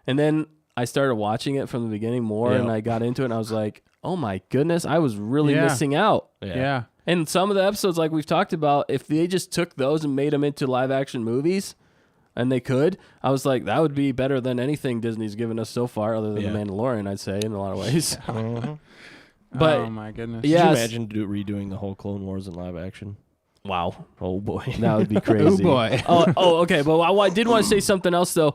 and then I started watching it from the beginning more, Yeah. and I got into it, and I was like, "Oh my goodness, I was really Yeah. missing out." Yeah. And some of the episodes, like we've talked about, if they just took those and made them into live action movies, and they could, I was like, that would be better than anything Disney's given us so far, other than Yeah. The Mandalorian, I'd say, in a lot of ways. But oh my goodness. yeah, Could you imagine redoing the whole Clone Wars in live action? wow, Oh boy. that would be crazy. Oh boy. Okay. But I did want to say something else though.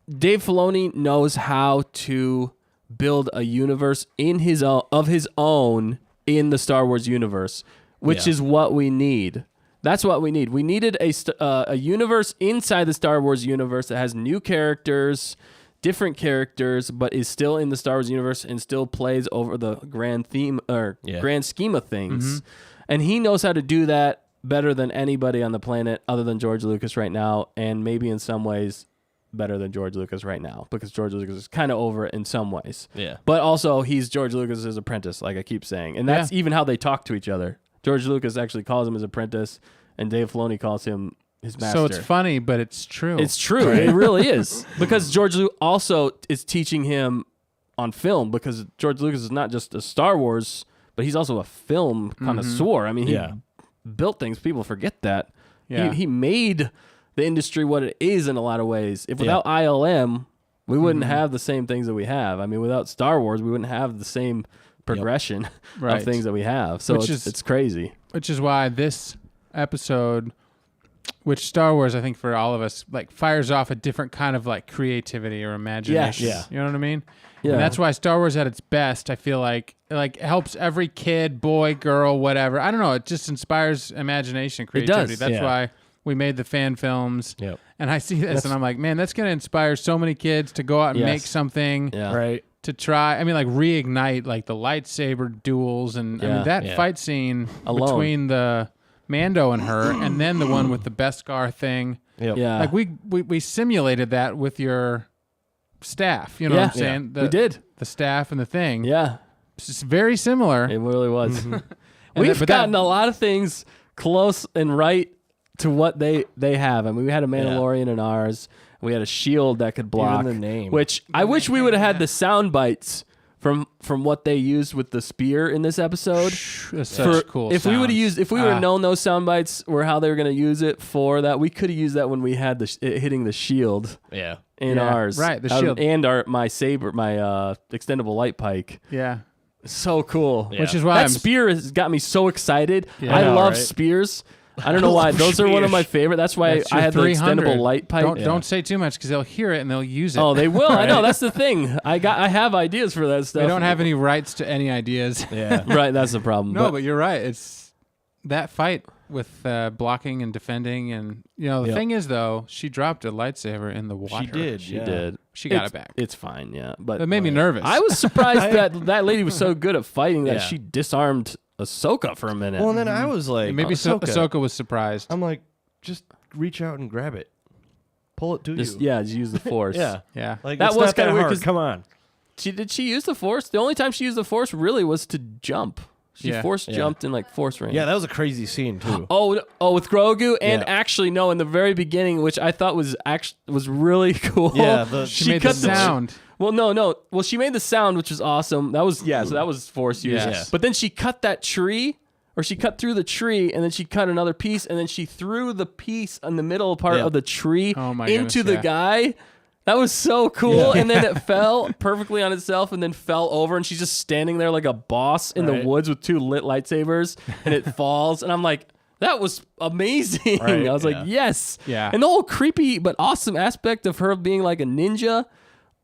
Dave Filoni knows how to build a universe of his own in the Star Wars universe, which Yeah. is what we need. That's what we need. We needed a universe inside the Star Wars universe that has new characters, different characters, but is still in the Star Wars universe and still plays over the grand theme or grand scheme of things. And he knows how to do that better than anybody on the planet other than George Lucas right now, and maybe in some ways better than George Lucas right now, because George Lucas is kind of over it in some ways. Yeah. But also, he's George Lucas's apprentice, like I keep saying. And that's even how they talk to each other. George Lucas actually calls him his apprentice, and Dave Filoni calls him his master. So it's funny, but it's true. It's true. It really is. Because George Lucas also is teaching him on film, because George Lucas is not just a Star Wars, but he's also a film connoisseur. I mean, he built things. People forget that. Yeah. He made the industry what it is in a lot of ways. If without ILM, we wouldn't have the same things that we have. I mean, without Star Wars, we wouldn't have the same progression Right. of things that we have. So it's crazy. Which is why this episode, which Star Wars, I think for all of us, like fires off a different kind of like creativity or imagination. Yes. You know what I mean? Yeah. And that's why Star Wars at its best, I feel like it helps every kid, boy, girl, whatever. I don't know. It just inspires imagination, creativity. does, That's why we made the fan films. Yep. And I see this and I'm like, man, that's going to inspire so many kids to go out and Yes. make something. Yeah. Right. to try. I mean, like reignite like the lightsaber duels, and I mean that fight scene between the Mando and her, and then the one with the Beskar thing. Yep. Yeah. Like we simulated that with your staff. You know what I'm saying? We did. The staff and the thing. Yeah. It's just very similar. It really was. And We've gotten a lot of things close and right to what they have. I mean, we had a Mandalorian in ours. We had a shield that could block. Even the name. Which I wish we would have had the sound bites from what they used with the spear in this episode. That's such cool. If we would have sounds. used, if we would have known those sound bites were how they were going to use it for that, we could have used that when we had it hitting the shield. Yeah. In ours, right? The shield and my saber, my extendable light pike. Yeah. So cool. Yeah. Which is why That spear has got me so excited. Yeah. I I know, love right? spears. I don't know why. Those are one of my favorite. That's why That's I your had the 300. extendable light pipe. Don't say too much because they'll hear it and they'll use it. Oh, they will. I know. That's the thing. I have ideas for that stuff. We don't have any rights to any ideas. Yeah. Right. That's the problem. No, but you're right. It's that fight with blocking and defending, and the thing is though, she dropped a lightsaber in the water. She did. she yeah. did. She got it back. It's fine. Yeah. But It made me nervous. I was surprised that lady was so good at fighting that Yeah. she disarmed Ahsoka for a minute. Well, and then I was like, Maybe Ahsoka was surprised. I'm like, just reach out and grab it. Pull it to you. Just use the force. Yeah. Yeah. Like, That it's was not kinda that weird hard. 'cause- Come on. Did she use the force? The only time she used the force really was to jump. She force Yeah. jumped in like force range. Yeah, that was a crazy scene too. Oh, with Grogu, and Yeah. actually, no, in the very beginning, which I thought was really cool. Yeah, She made the cut sound. Well, no. Well, she made the sound, which was awesome. That was so that was force use. Yes. But then she cut that tree, or she cut through the tree, and then she cut another piece, and then she threw the piece in the middle part Yeah. of the tree Oh my into goodness, the yeah. guy. That was so cool. And then it fell perfectly on itself and then fell over. And she's just standing there like a boss in the Right. woods with two lit lightsabers. And it falls. And I'm like, that was amazing. Right, I was like, yeah. yes. Yeah. And the whole creepy but awesome aspect of her being like a ninja.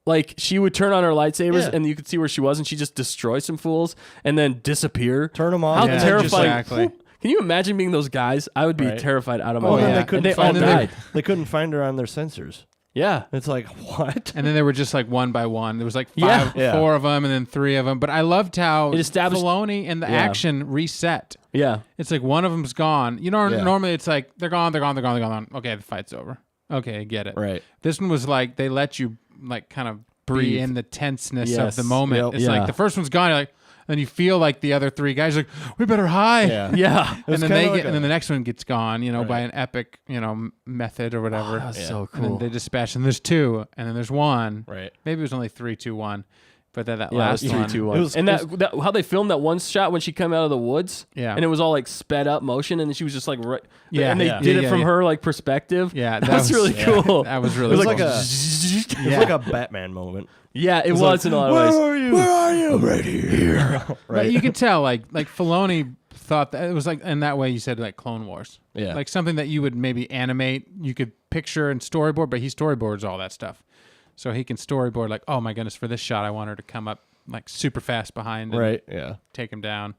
Like she would turn on her lightsabers Yeah. and you could see where she was. And she just destroy some fools and then disappear. Turn them off. How and then just, terrifying. like, Exactly. Can you imagine being those guys? I would be Right. terrified out of my well, mind. then yeah. they couldn't And they all find her. died. They couldn't find her on their sensors. Yeah. It's like, what? And then they were just like one by one. There was like Yeah. four of them, and then three of them. But I loved how It established- Filoni and the Yeah. action reset. Yeah. It's like one of them's gone. You know, Yeah. normally it's like they're gone. Okay, the fight's over. Okay, I get it. Right. This one was like they let you like kind of Breathe. be in the tenseness Yes. of the moment. Yep. It's Yeah. like the first one's gone. You're like, then you feel like the other three guys are like, we better hide. Yeah. Yeah. It was And then kinda like and then the next one gets gone, by Right. an epic, method or whatever. That was so And then cool. they dispatch, and there's two, and then there's one. Right. Maybe it was only 3, 2, 1, but then that Yeah, it was last 3, one. 2, 1. It was- and it that how they filmed that one shot when she came out of the woods. Yeah. And it was all like sped up motion, and then she was just like right. Yeah, And they yeah. did Yeah, it from yeah. her like perspective. Yeah, that was really cool. That was It really was cool. like it was like a Batman moment. Yeah, it was in a lot of ways. are you? Where are you? I'm right here. But right. you could tell, like Filoni thought that it was like in that way. You said like Clone Wars, Yeah. like something that you would maybe animate, you could picture and storyboard, but he storyboards all that stuff, so he can storyboard like, oh my goodness, for this shot, I want her to come up like super fast behind, and Right. Yeah. take him down.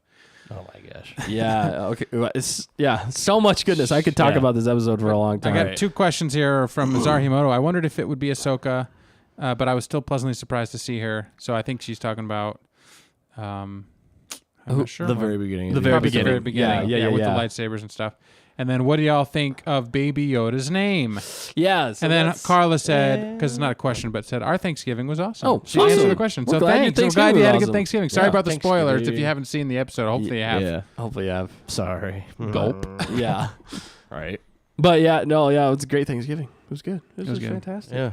Oh my gosh. Yeah. Okay. So much goodness. I could talk Yeah. about this episode for a long I time. got 2 questions here from Zarhimoto. I wondered if it would be Ahsoka, but I was still pleasantly surprised to see her. So I think she's talking about. I'm not sure. The very beginning. The very Probably beginning. the very beginning. Yeah, with yeah. the lightsabers and stuff. And then, what do y'all think of Baby Yoda's name? Yeah. So And then that's- Carla said, because it's not a question, but said, our Thanksgiving was awesome. Oh, she awesome. answered the question. We're So glad your thanks. I'm glad Thanksgiving you had a was good awesome. Thanksgiving. Sorry Yeah, about the thanks, spoilers dude. if you haven't seen the episode. Hopefully you have. Yeah. Hopefully you have. Sorry. Gulp. Yeah. Right. But yeah, no, yeah, it was a great Thanksgiving. It was good. It was good. fantastic. Yeah.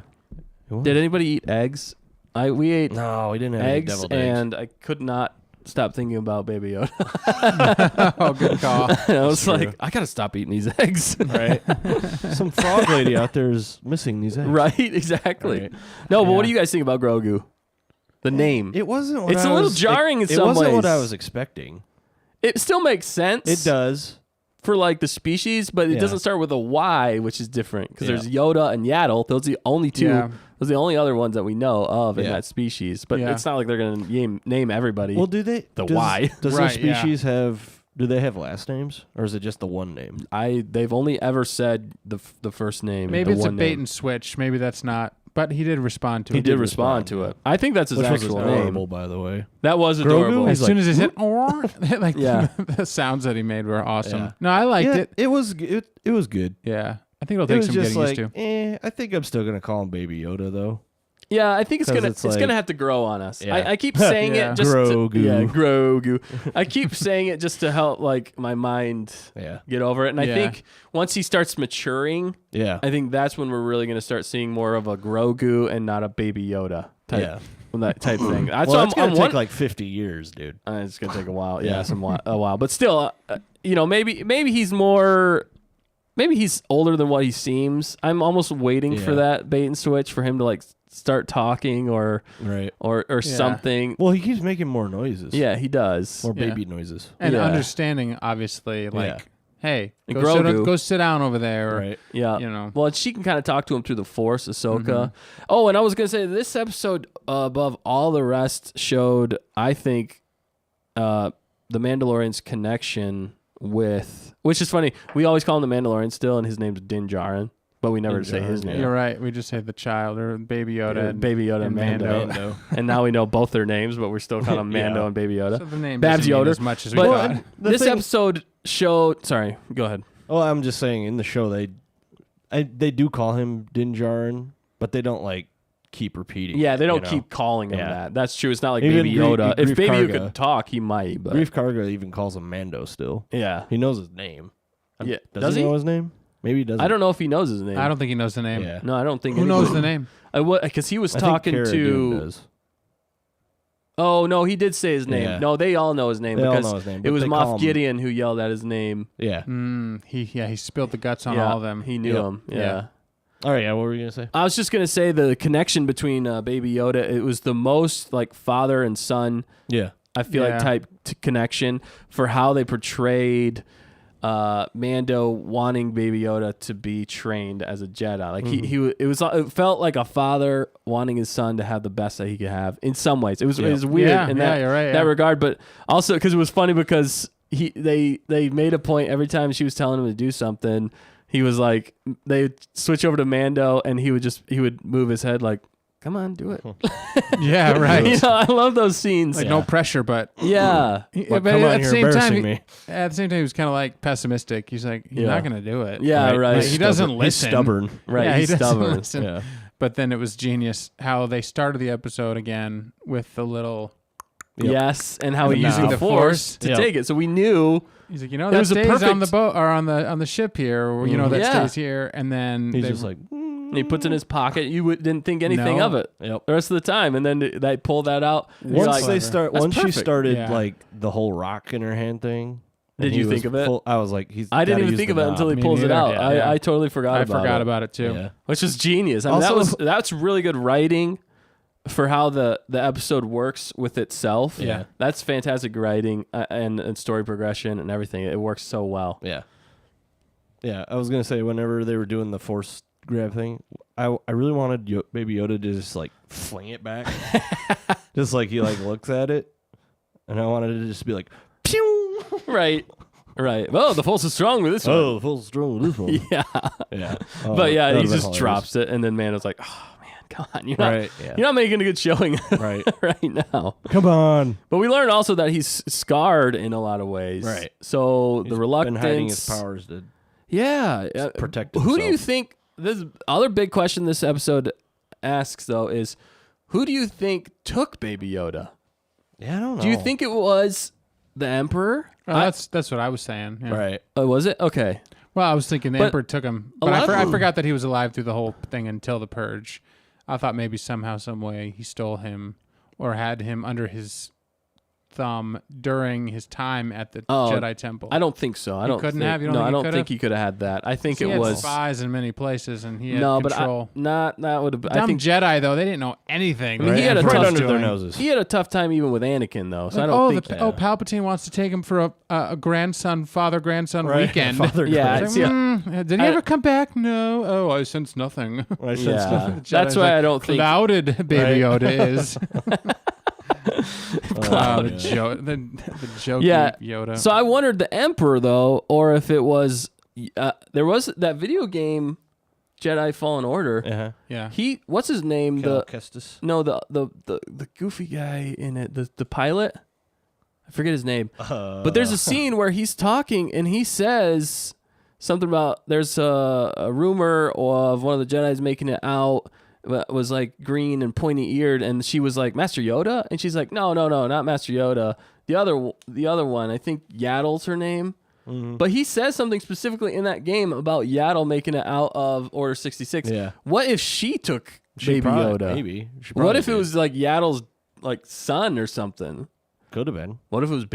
Did anybody eat eggs? We ate No, we didn't have any eggs, deviled eggs. and I could not stop thinking about Baby Yoda. Oh, good call. I was true. like, I gotta stop eating these eggs. Right. Some frog lady out there is missing these eggs. Right? Exactly. Right. No, but what Yeah. do you guys think about Grogu? The name. It wasn't. What It's I a little was- jarring in it some wasn't what I ways. was expecting. It still makes sense. It does. For like the species, but it Yeah. doesn't start with a Y, which is different because Yeah. there's Yoda and Yaddle. Those are the only two. Yeah. Those are the only other ones that we know of in Yeah. that species. But Yeah. it's not like they're gonna name everybody. Well, do they? The does, Y. Does Right, their species have? Do they have last names, or is it just the one name? They've only ever said the first name. Maybe the it's a one bait name. and switch. Maybe that's not but he did respond to it. He did respond to it. I think that's his Which was actual adorable, name. by the way. That was Grogu? adorable. As He's soon like, as he said, like Yeah. the sounds that he made were awesome. Yeah. No, I liked it. It was good. It was good. Yeah. I think it'll It take was some just getting like, used to. I think I'm still gonna call him Baby Yoda though. Yeah, I think it's 'Cause gonna it's gonna like- have to grow on us. Yeah. I keep saying Yeah. it just Grogu. Grogu. I keep saying it just to help like my mind Yeah. get over it. And I Yeah. think once he starts maturing, Yeah. I think that's when we're really gonna start seeing more of a Grogu and not a Baby Yoda type. Yeah. That type thing. That's Well, what it's gonna I'm take one- like 50 years, dude. it's gonna take a while. Yeah, a while. But still, maybe he's more. Maybe he's older than what he seems. I'm almost waiting for that bait and switch for him to like start talking or Right. something. Well, he keeps making more noises. Yeah, he does. More Yeah. baby noises. And Yeah. understanding, obviously, like, Yeah. hey, And go Grogu. sit down over there. Or, Right. Yeah. You know. Well, she can kind of talk to him through the Force, Ahsoka. Mm-hmm. Oh, and I was gonna say this episode above all the rest showed, I think, the Mandalorian's connection with, which is funny. We always call him the Mandalorian still, and his name's Din Djarin, but we never Din say his Djarin, name. You're right. We just say the child or Baby Yoda. Yeah, and Baby Yoda and Mando. Mando. And now we know both their names, but we're still calling them Mando Yeah. and Baby Yoda. So the name Babs doesn't mean Yoda. as much as we But thought. this thing- episode showed. Sorry, go ahead. Well, I'm just saying in the show they do call him Din Djarin, but they don't like keep repeating. Yeah, they don't you know? keep calling him Yeah. that. That's true. It's not like Even Baby Yoda. If Grief Baby Yoda Karga. could talk, he might. But Grief Karga even calls him Mando still. yeah, He knows his name. Yeah. Does, Does he he? know his name? Maybe he doesn't. I don't know if he knows his name. I don't think he knows the name. Yeah. No, I don't think. Who anybody- knows the name? Because he was I think talking Cara Dune to. does. Oh no, he did say his name. Yeah. No, they all know his name They all because know his name, it but was they call Moff him- Gideon who yelled at his name. Yeah. He spilled the guts on Yeah, all of them. He knew Yep. him. Yeah. Yeah. All right. Yeah. What were you gonna say? I was just gonna say the connection between Baby Yoda. It was the most like father and son. Yeah. I feel Yeah. like type connection for how they portrayed Mando wanting Baby Yoda to be trained as a Jedi. Like it felt like a father wanting his son to have the best that he could have. In some ways, it was weird Yeah, in yeah, that you're right, that yeah. regard. But also because it was funny because they made a point every time she was telling him to do something. He was like, they switch over to Mando, and he would move his head like, "Come on, do it." Yeah, right. You know, I love those scenes. Like no pressure, but Yeah. But but come on, at the you're same time, embarrassing me. at the same time, he was kind of like pessimistic. He's like, he's Yeah. not gonna do it. Yeah, right. Like, he doesn't He's listen. stubborn. Right. Yeah, he's he doesn't stubborn. listen. Yeah. But then it was genius how they started the episode again with the little. Yep. Yes, and how And he used using the the Force Force. to Yep. take it. So we knew. He's like, you know, It that was a stays on perfect- the boat or on the ship here, or you know, that Yeah. stays here, and then He's they- just like, And he puts it in his pocket. You didn't think anything No. of it yep. the rest of the time, and then they pull that out. You're Once like, they start, That's once she perfect. started Yeah. like the whole rock in her hand thing. Did and you he think was of it? full- I was like, he's. I didn't gotta even use think the of it knob. until he Me pulls it neither. out. Yeah. I totally forgot I about forgot it. about it too. Yeah. Which is genius. I mean, Also- that's really good writing for how the episode works with itself. Yeah. That's fantastic writing and story progression and everything. It works so well. Yeah. Yeah, I was gonna say whenever they were doing the force grab thing, I really wanted Baby Yoda to just like fling it back, just like he like looks at it, and I wanted it to just be like, pew. Right. Right. Oh, the Force is strong with this one. Oh, full strong with this one. Yeah. Yeah, Oh, But yeah, that he would've been just hilarious. drops it, and then Mando's like, "Oh man, come on, you're not, Right. Yeah. you're not making a good showing Right. right now." Come on. But we learn also that he's scarred in a lot of ways. Right. So He's the reluctance, been hiding his powers to yeah, protect Who do you himself. think? This other big question this episode asks though is, who do you think took Baby Yoda? Yeah, I don't know. Do you think it was the Emperor? That's what I was saying. Yeah. Right. Oh, was it? Okay. Well, I was thinking the But Emperor took him, a but lot I of- forgot that he was alive through the whole thing until the Purge. I thought maybe somehow, some way, he stole him or had him under his thumb during his time at the Oh, Jedi Temple. I don't think so. I don't couldn't think, have? You don't no, think I he don't could've? think he could have had that. I think he it had was spies in many places, and he had no, control. but not that would have. Dumb I think Jedi though, they didn't know anything. I mean, he had a right tough under their doing. noses. he had a tough time even with Anakin though. So I Like, don't think. Palpatine wants to take him for a grandson, father-grandson Right. weekend. Father Yeah, Christ. it's- Did he ever come back? No. Oh, I sense nothing. I sense Yeah. nothing. Jedi's That's why like, I don't think. clouded Baby Right. Yoda is. Oh, the yeah. joke, the jokey Yeah. Yoda. So I wondered the Emperor though, or if it was there was that video game Jedi Fallen Order. Uh-huh. Yeah. What's his name? Cal Kestis. The goofy guy in it, the pilot. I forget his name. But there's a scene where he's talking and he says something about there's a rumor of one of the Jedis making it out. Was like green and pointy eared, and she was like Master Yoda, and she's like, no, not Master Yoda. The other one, I think Yaddle's her name. Mm-hmm. But he says something specifically in that game about Yaddle making it out of Order 66. Yeah. What if she took Baby Yoda? Maybe. What if it was like Yaddle's like son or something? Could have been. What if it was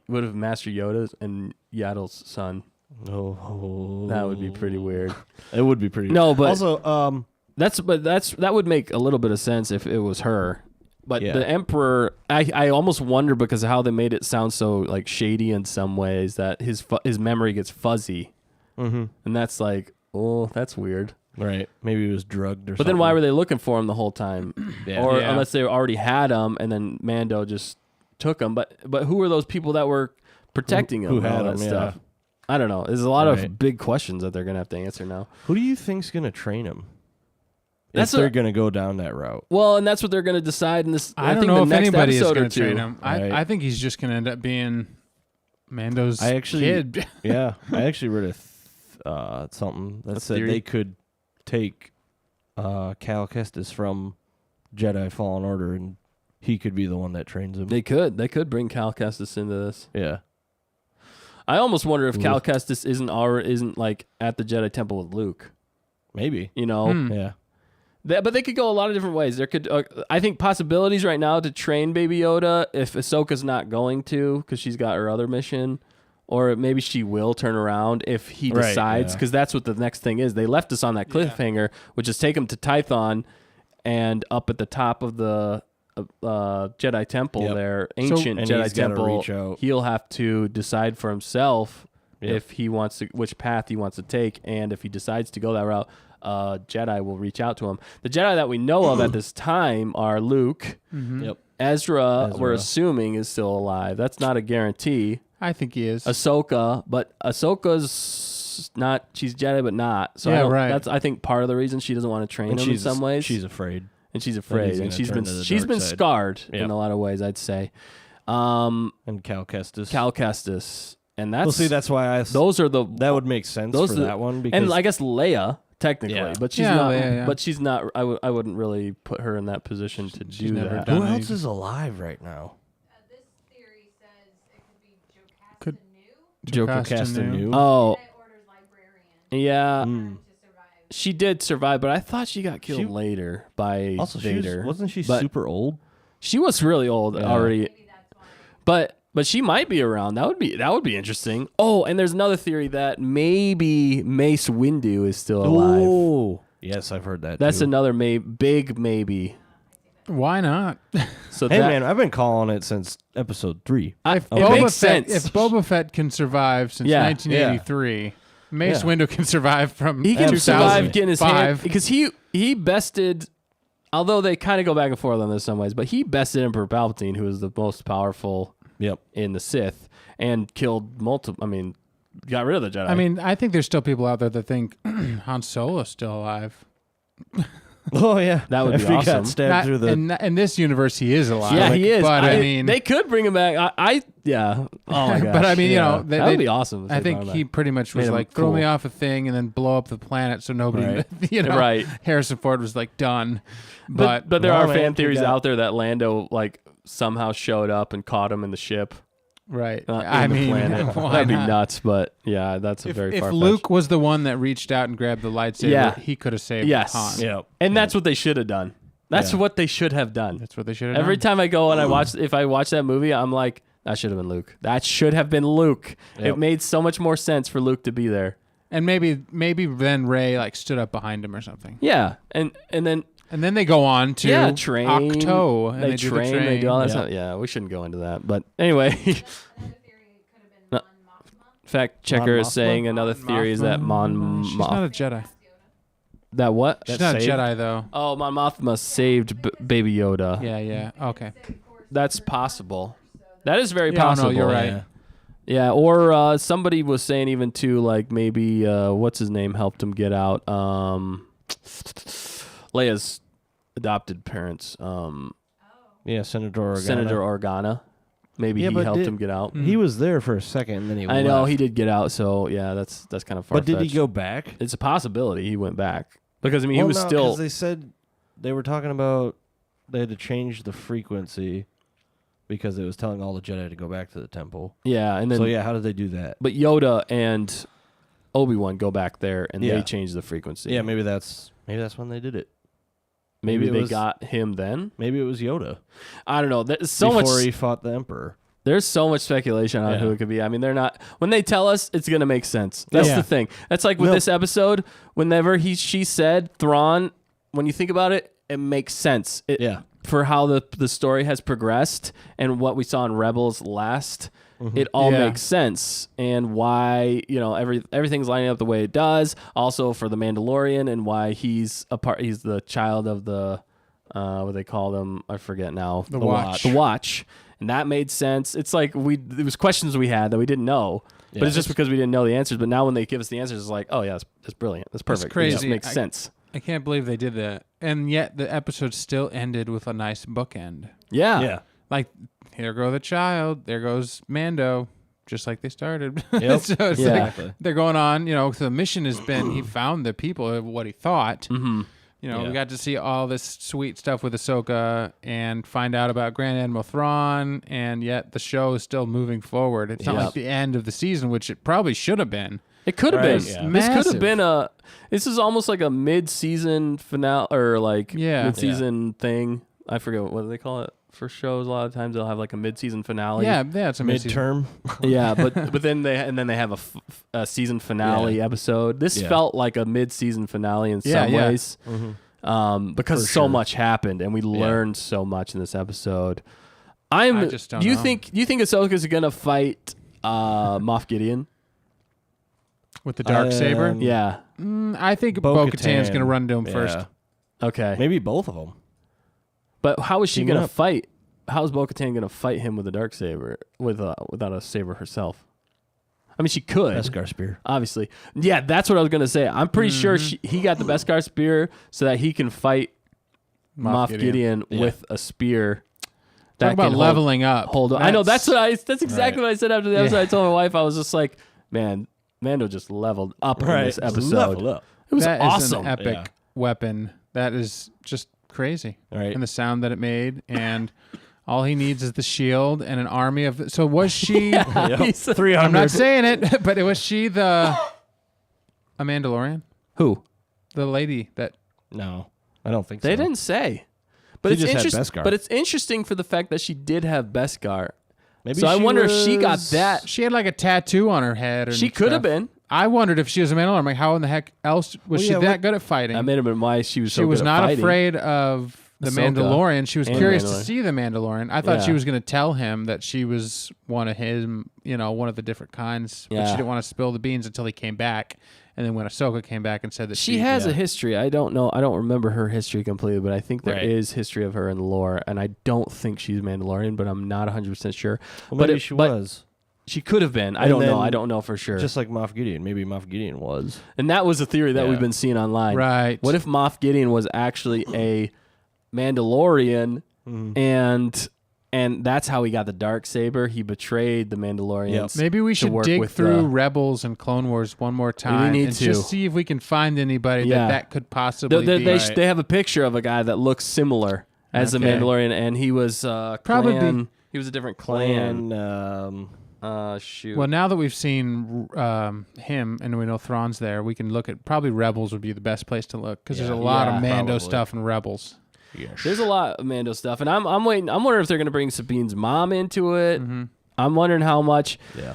What if Master Yoda's and Yaddle's son? Oh, that would be pretty weird. It would be pretty. No, but also, that would make a little bit of sense if it was her. But yeah. the Emperor, I almost wonder because of how they made it sound so like shady in some ways that his memory gets fuzzy, and that's like, oh, that's weird. Right? Maybe he was drugged or something. But then why were they looking for him the whole time? Unless they already had him and then Mando just took him. But who were those people that were protecting him? Who and had all that him? stuff? Yeah. I don't know. There's a lot of big questions that they're gonna have to answer now. Who do you think's gonna train him? That's if they're going to go down that route. Well, and that's what they're going to decide in this. I don't think know the if next anybody is episode going or to two. train him. I think he's just going to end up being Mando's kid. Yeah, I actually read something that said they could take Cal Kestis from Jedi Fallen Order, and he could be the one that trains him. They could bring Cal Kestis into this. Yeah. I almost wonder if Cal Kestis isn't like at the Jedi Temple with Luke. Maybe. You know? Yeah. But they could go a lot of different ways. There could, I think, possibilities right now to train Baby Yoda if Ahsoka's not going to because she's got her other mission, or maybe she will turn around if he decides. Because that's what the next thing is. They left us on that cliffhanger, which is take him to Tython, and up at the top of the Jedi Temple there, ancient Jedi Temple. He'll have to decide for himself if he wants to, which path he wants to take, and if he decides to go that route. Jedi will reach out to him. The Jedi that we know of at this time are Luke, Ezra. We're assuming is still alive. That's not a guarantee. I think he is. Ahsoka, but Ahsoka's not. She's Jedi, but not. So that's I think part of the reason she doesn't want to train him in some ways. She's afraid, and she's been scarred in a lot of ways. I'd say. And Cal Kestis, and that's that's why that would make sense for that one because and I guess Leia. Technically, but she's not. Yeah. But she's not. I wouldn't really put her in that position to do that. Who else is alive right now? This theory says it could be Jocasta Nu. Oh, Jedi Order's librarian. yeah. To survive. She did survive, but I thought she got killed later by Vader. Wasn't she super old? She was really old already. Maybe that's why. But she might be around. That would be interesting. Oh, and there's another theory that maybe Mace Windu is still alive. Oh, yes, I've heard that. That's too. another big maybe. Why not? So hey man, I've been calling it since episode 3. It makes sense. If Boba Fett can survive since 1983, Mace Windu can survive from he can 2005. survive getting his hand because he bested. Although they kind of go back and forth on this some ways, but he bested Emperor Palpatine, who is the most powerful. In the Sith, and killed multiple. I mean, got rid of the Jedi. I mean, I think there's still people out there that think Han Solo's still alive. Oh yeah, that would be awesome. He got stabbed through the. In this universe, he is alive. Yeah, he is. But I mean, they could bring him back. Oh my god. But I mean, that would be awesome. I think he pretty much was like, throw me off a thing and then blow up the planet, so nobody, Harrison Ford was like done. But there are fan theories out there that Lando like somehow showed up and caught him in the ship. Right. I mean, that'd be nuts, but yeah, that's a very far-fetched. If Luke was the one that reached out and grabbed the lightsaber, he could have saved Han. Yeah. And that's what they should have done. That's what they should have done. That's what they should have done. Every time I go and if I watch that movie, I'm like, that should have been Luke. That should have been Luke. Yep. It made so much more sense for Luke to be there. And maybe then Rey like stood up behind him or something. Yeah. And then they go on to train. Octo. And they train. They do all that stuff. Yeah, we shouldn't go into that. But anyway. Fact checker is saying another theory is that She's not a Jedi. That what? She's not a Jedi, though. Oh, Mon Mothma saved Baby Yoda. Yeah. Okay. That's possible. That is very possible. No, you're right. Yeah, or somebody was saying even too, like maybe what's his name helped him get out. Leia's adopted parents, Yeah, Senator Organa. Senator Organa. Maybe Yeah, he but helped him get out. He was there for a second, and then he I know left. he did get out, so yeah, that's kind of far. But did he go back? It's a possibility he went back because I mean he Well, was no, still. 'cause they said they were talking about they had to change the frequency because it was telling all the Jedi to go back to the temple. Yeah, and then So yeah, how did they do that? but Yoda and Obi-Wan go back there and Yeah. they change the frequency. Yeah, maybe that's when they did it. maybe maybe it they was- got him then. Maybe it was Yoda I don't know. There's so before much. he fought the Emperor. There's so much speculation on Yeah. who it could be. I mean, they're not. When they tell us, it's gonna make sense. That's Yeah. the thing. That's like with No. this episode. Whenever she said Thrawn, when you think about it, it makes sense. Yeah. For how the story has progressed and what we saw in Rebels last, it all Yeah. makes sense. And why everything's lining up the way it does. Also for the Mandalorian and why he's the child of the what they call them. I forget now. The Watch. The Watch. And that made sense. It's like there was questions we had that we didn't know, but it's just because we didn't know the answers. But now when they give us the answers, it's like, oh yeah, that's brilliant. That's perfect. crazy. It just makes sense. I can't believe they did that. And yet the episode still ended with a nice bookend. Yeah. Yeah. Like, here go the child, there goes Mando, just like they started. Yep. So it's Yeah. like they're going on, so the mission has been he found the people of what he thought. Mm-hmm. Yeah. We got to see all this sweet stuff with Ahsoka and find out about Grand Admiral Thrawn, and yet the show is still moving forward. It's not Yep. like the end of the season, which it probably should have been. It could have Right, been. yeah. This could Massive. have been this is almost like a mid-season finale or like Yeah. mid-season thing. I forget what do they call it for shows. A lot of times they'll have like a mid-season finale. Yeah, it's a mid-season. Midterm. Yeah, but then they have a season finale episode. This Yeah. felt like a mid-season finale in Yeah, some yeah. ways. Because For so sure. much happened and we learned so much in this episode. I just don't do you know. think Ahsoka's gonna fight Moff Gideon? With the dark saber. Yeah. I think Bo-Katan. Bo-Katan's going to run to him Yeah. first. Okay. Maybe both of them. But how is she Team going to up. fight? How is Bo-Katan going to fight him with a dark saber without a saber herself? I mean, she could. Beskar spear. Obviously. Yeah, that's what I was going to say. I'm pretty sure he got the Beskar spear so that he can fight Moff Gideon Yeah. with a spear. Talk about can leveling up. Hold on. I know that's exactly Right. what I said after the episode. Yeah. I told my wife, I was just like, man, Mando just leveled up in this episode. Level up. It was That is awesome. an epic Yeah. weapon. That is just crazy. Right. And the sound that it made. And all he needs is the shield and an army of... So was she... Yep. 300. I'm not saying it, but was she a Mandalorian? Who? The lady that... No, I don't think so. They didn't say. But She it's just had interesting. Beskar. But it's interesting for the fact that she did have Beskar. Maybe So I she wonder if she got was- that. She had like a tattoo on her head. And She could have stuff. been. I wondered if she was a Mandalorian. I'm like, how in the heck else was Well, she yeah, that what- good at fighting? That may have been why she was so she was good at not fighting. afraid of the Ahsoka Mandalorian. She was and curious Mandalorian. to see the Mandalorian. I thought Yeah. she was going to tell him that she was one of him, one of the different kinds. But Yeah. she didn't want to spill the beans until he came back. And then when Ahsoka came back and said that She has yeah. a history. I don't know. I don't remember her history completely, but I think there is Right. history of her in the lore, and I don't think she's Mandalorian, but I'm not 100% sure. Well, but maybe she was. She could have been. I And don't know. then I don't know for sure. Just like Moff Gideon. Maybe Moff Gideon was. And that was a theory that Yeah. we've been seeing online. Right. What if Moff Gideon was actually a Mandalorian and that's how he got the dark saber? He betrayed the Mandalorians. Maybe we should work dig with through the- Rebels and Clone Wars one more time need and to. just see if we can find anybody Yeah. that could possibly They, be. they have a picture of a guy that looks similar as the Okay. Mandalorian, and he was Probably be- clan. He was a different clan. Shoot. Well, now that we've seen him and we know Thrawn's there, we can look at probably Rebels would be the best place to look because there's a lot Yeah, of Mando probably. stuff in Rebels. There's a lot of Mando stuff, and I'm waiting. I'm wondering if they're going to bring Sabine's mom into it. Mm-hmm. I'm wondering how much. Yeah.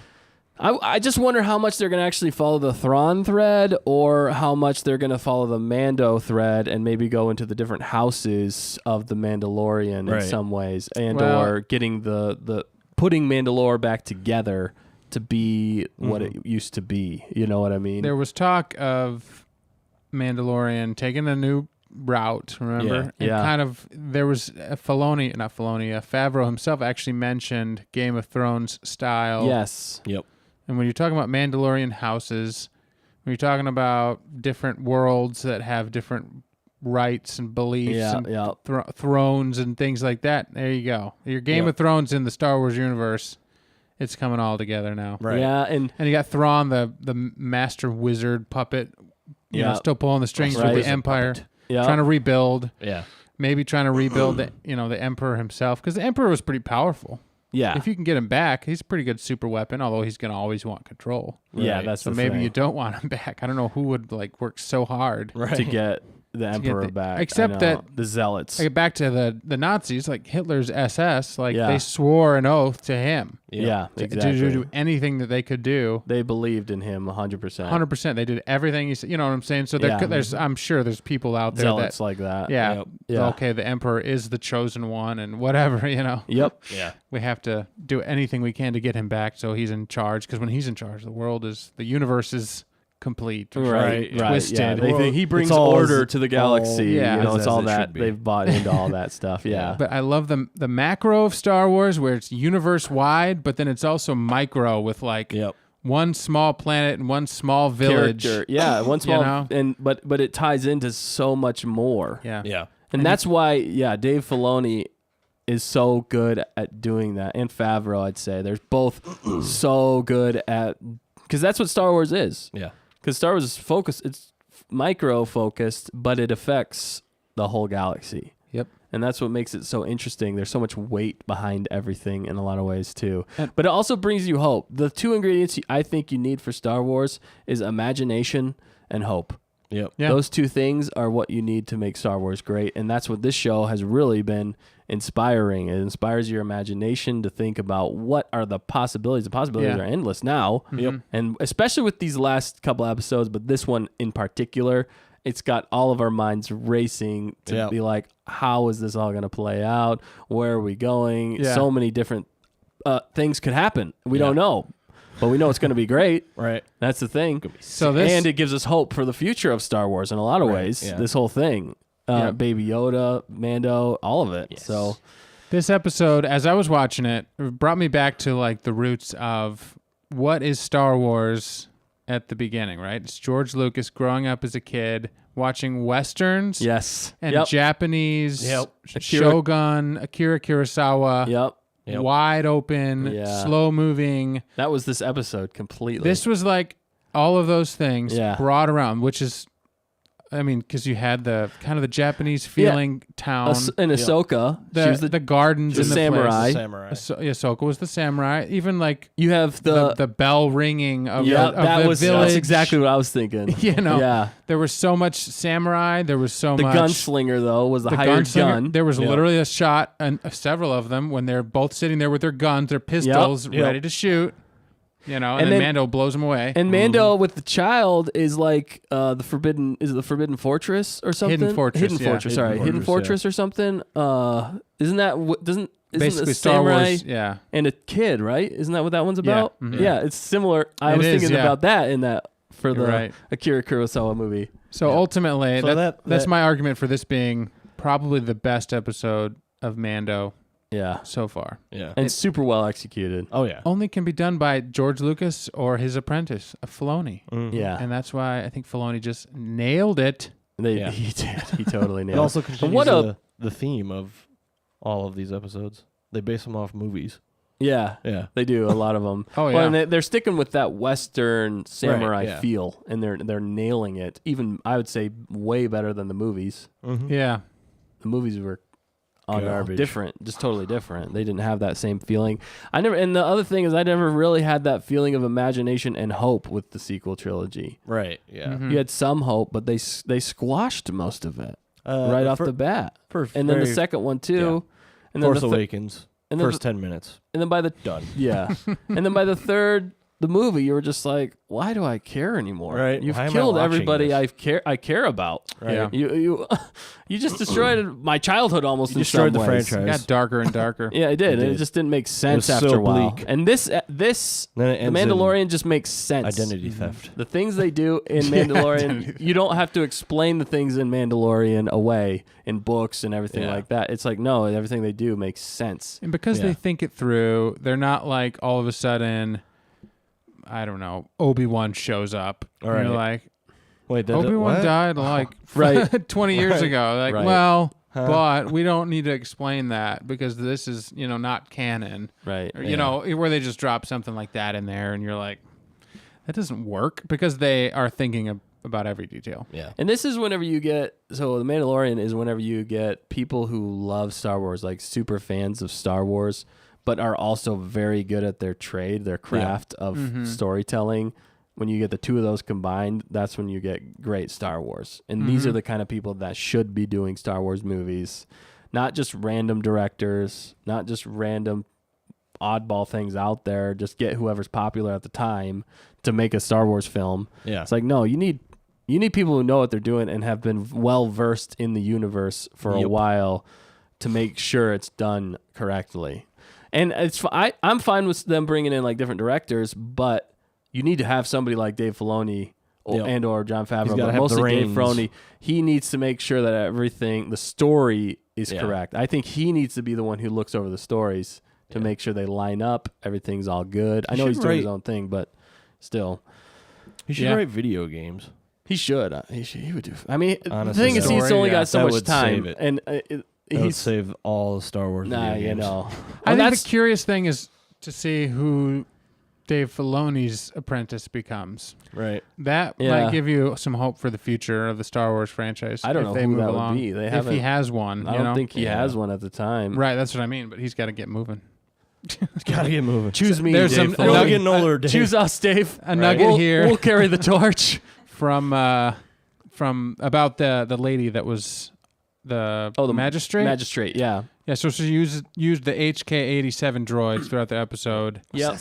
I just wonder how much they're going to actually follow the Thrawn thread, or how much they're going to follow the Mando thread, and maybe go into the different houses of the Mandalorian Right. in some ways, and Well- or getting the putting Mandalore back together to be what it used to be. You know what I mean? There was talk of Mandalorian taking a new route, remember? Yeah. And Yeah. kind of, there was Favreau himself actually mentioned Game of Thrones style. Yes. Yep. And when you're talking about Mandalorian houses, When you're talking about different worlds that have different rights and beliefs and thrones and things like that, there you go. Your Game of Thrones in the Star Wars universe, it's coming all together now. Right. Yeah, and you got Thrawn, the master wizard puppet, you know, still pulling the strings for the Empire, trying to rebuild. Yeah. Maybe trying to rebuild the Emperor himself, because the Emperor was pretty powerful. Yeah. If you can get him back, he's a pretty good super weapon, although he's going to always want control. Right. Yeah, that's so the maybe thing. you don't want him back. I don't know who would work so hard to get the Emperor back. Except that the Zealots. Back to the Nazis, like Hitler's SS, they swore an oath to him. Yeah, exactly. To do anything that they could do. They believed in him 100%. 100%. They did everything he said. You know what I'm saying? So there's, I'm sure there's people out there Zealots like that. Yeah. Okay, the Emperor is the chosen one and whatever, Yep. Yeah. We have to do anything we can to get him back so he's in charge, because when he's in charge, the universe is complete, twisted. Yeah. They think he brings order to the galaxy. It's all that. They've bought into all that stuff. Yeah. But I love the macro of Star Wars, where it's universe wide, but then it's also micro with one small planet and one small village. Character. Yeah, one small but it ties into so much more. Yeah. Yeah. And that's why Dave Filoni is so good at doing that, and Favreau, I'd say. They're both so good at, because that's what Star Wars is. Yeah. Because Star Wars is focused, it's micro-focused, but it affects the whole galaxy. Yep. And that's what makes it so interesting. There's so much weight behind everything in a lot of ways, too. But it also brings you hope. The two ingredients I think you need for Star Wars is imagination and hope. Yep. Yeah. Those two things are what you need to make Star Wars great. And that's what this show has really been inspiring. It inspires your imagination to think about what are the possibilities. The possibilities are endless now. Yep. And especially with these last couple episodes, but this one in particular, it's got all of our minds racing to be like, how is this all going to play out? Where are we going? Yeah. So many different things could happen. We don't know. But we know it's going to be great. Right. That's the thing. And it gives us hope for the future of Star Wars in a lot of ways. Yeah. This whole thing. Baby Yoda, Mando, all of it. Yes. So this episode, as I was watching it brought me back to the roots of what is Star Wars at the beginning, right? It's George Lucas growing up as a kid, watching Westerns. Yes. And Japanese Shogun, Akira Kurosawa. Yep. Wide open, slow moving. That was this episode completely. This was all of those things brought around, which is, because you had the kind of the Japanese feeling town. And Ahsoka. She was the gardens and the samurai. Ahsoka was the samurai. Even you have the bell ringing of the village. That's exactly what I was thinking. There was so much samurai. There was so much. The gunslinger, though, was the hired gun. There was literally a shot, and several of them, when they're both sitting there with their guns, their pistols, ready to shoot. And then Mando blows him away. And Mando with the child is the Forbidden Fortress or something? Hidden Fortress. Hidden Fortress or something. Isn't that basically the Star samurai Wars? And a kid, right? Isn't that what that one's about? Yeah, yeah it's similar. I was thinking about that in that for You're the right. Akira Kurosawa movie. So ultimately, that's my argument for this being probably the best episode of Mando. Yeah. So far. Yeah. And super well executed. Oh, yeah. Only can be done by George Lucas or his apprentice, Filoni. Mm-hmm. Yeah. And that's why I think Filoni just nailed it. He did. He totally nailed it. It also continues the theme of all of these episodes. They base them off movies. Yeah. Yeah. They do, a lot of them. Oh, yeah. Well, and they're sticking with that Western samurai feel, and they're nailing it. Even, I would say, way better than the movies. Mm-hmm. Yeah. The movies were garbage. Different, just totally different. They didn't have that same feeling. And the other thing is, I never really had that feeling of imagination and hope with the sequel trilogy. Right. Yeah. Mm-hmm. You had some hope, but they squashed most of it right off the bat. And then the second one too. And then Force Awakens. And then first 10 minutes. And then by the done. Yeah. And then by the third, the movie, you were just like, why do I care anymore? Right. You've killed everybody I care about. Right. Yeah. You just destroyed my childhood almost. You destroyed the ways. franchise. It got darker and darker. Yeah, it did. It just didn't make sense after a while. Bleak. And the Mandalorian just makes sense. Identity theft. The things they do in Mandalorian, you don't have to explain the things in Mandalorian away in books and everything like that. It's like, no, everything they do makes sense. And because they think it through, they're not like all of a sudden, I don't know, Obi-Wan shows up. All And you're right. like, Wait, Obi-Wan died like Right. 20 years ago. Like, Right. well, Huh? but we don't need to explain that because this is, not canon. Right. Or, where they just drop something like that in there and you're like, that doesn't work because they are thinking about every detail. Yeah. And this is whenever you get, so The Mandalorian is whenever you get people who love Star Wars, like super fans of Star Wars, but are also very good at their trade, their craft of storytelling. When you get the two of those combined, that's when you get great Star Wars. And these are the kind of people that should be doing Star Wars movies, not just random directors, not just random oddball things out there. Just get whoever's popular at the time to make a Star Wars film. Yeah. It's like, no, you need people who know what they're doing and have been well versed in the universe for a while to make sure it's done correctly. And I'm fine with them bringing in like different directors, but you need to have somebody like Dave Filoni and or Jon Favreau, but mostly Dave Filoni. He needs to make sure that the story is correct. I think he needs to be the one who looks over the stories to make sure they line up. Everything's all good. I know he's doing his own thing, but still. He should write video games. He should. He would do. I mean, Honestly, the thing is, he's only got so that much would time, save it. and He would he's save all the Star Wars video games. I think the curious thing is to see who Dave Filoni's apprentice becomes. Right. That might give you some hope for the future of the Star Wars franchise. I don't know who that would be. If he has one. I don't think he has one at the time. Right, that's what I mean, but he's got to get moving. He's got to get moving. Choose me, There's Dave. some- We're getting older, Dave. Choose us, Dave. A nugget here We'll carry the torch. from about the lady that was the magistrate. Magistrate, yeah. Yeah, so she used the HK-87 droids throughout the episode. Yep.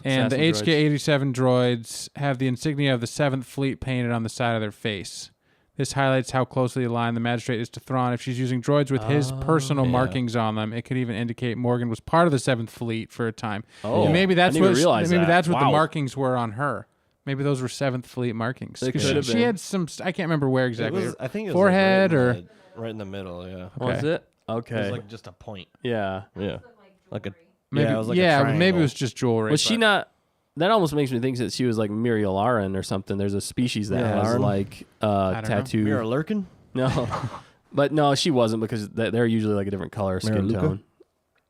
And the Assassin HK-87 droids have the insignia of the 7th Fleet painted on the side of their face. This highlights how closely aligned the magistrate is to Thrawn. If she's using droids with his personal markings on them, it could even indicate Morgan was part of the 7th Fleet for a time. Oh, and maybe that's what the Wow. markings were on her. Maybe those were 7th Fleet markings. They 'Cause could have she been. had some. I can't remember where exactly. I think it was forehead like right in the middle. Yeah. Was it? Okay. It was like just a point. yeah. Yeah. Like a maybe, it was like a maybe it was just jewelry. Was she but- not? That almost makes me think that she was like Muriel Aran or something. There's a species that has Aran? like don't know. tattoo. Mira Lurkin? No, but no, she wasn't because they're usually like a different color skin Luca? tone,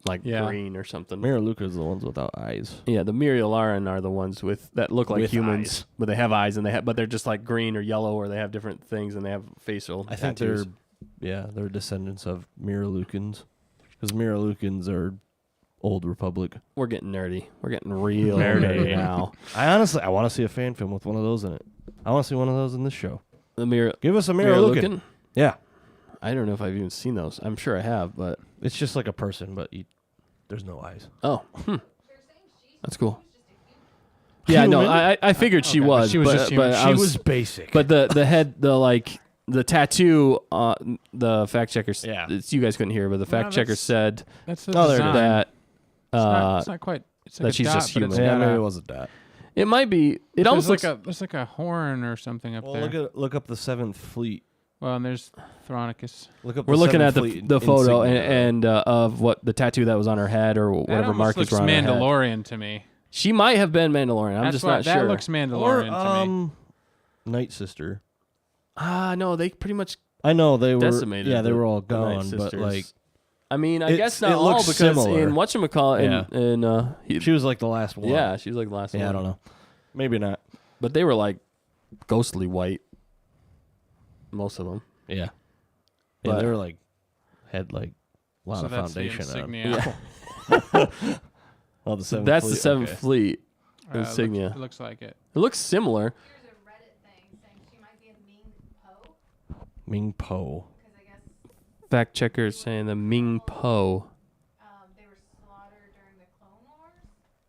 like Yeah. green or something. Mira Luca's the ones without eyes. Yeah, the Muriel Aran are the ones that look like With humans, eyes. but they have eyes and but they're just like green or yellow, or they have different things and they have facial. I think tattoos. they're descendants of Mira Lukins. Because Mira Lukins are Old Republic. We're getting nerdy. We're getting real Nerdy. nerdy now. I want to see a fan film with one of those in it. I want to see one of those in this show. The Mira. Give us a Mira Lukin. Yeah. I don't know if I've even seen those. I'm sure I have, but It's just like a person, but there's no eyes. that's cool. Yeah, no, Human? I figured she Okay, was. she was but, just human. but She I was basic. But the head, the tattoo, the fact checkers. Yeah. You guys couldn't hear, but the fact checker that's- said That's the Oh, there it design. is. that it's not quite. It's like that a she's dot, just but it's human. yeah, got maybe a- it wasn't that. it might be. It almost looks there's like a horn or something up Well, there. look up the 7th Fleet. Well, and there's Thronicus. Look up. We're the looking 7th at Fleet the photo insignia. and of what the tattoo that was on her head or That whatever almost markers looks were on her head. Mandalorian to me. She might have been Mandalorian. I'm That's just what, not that sure. looks Mandalorian to me. Night Sister. No, they pretty much. I know they were Decimated Yeah, they the- were all the Night gone, but Sisters. like I mean, I It- guess it not all looks because similar. in whatchamacallit, she was like the last one. yeah, she was like the last one. Yeah, I don't know. Maybe not. But they were like ghostly white. Most of them. Yeah. But- Yeah, they were like had like a lot So of that's foundation the on. insignia. Oh, the 7th That's Fleet. the Seventh okay. Fleet It insignia. looks like it. It looks similar. Here's a Reddit thing saying she might be a Ming Po, Ming Po. because I guess Fact checkers saying the Ming Po. they were slaughtered during the Clone Wars.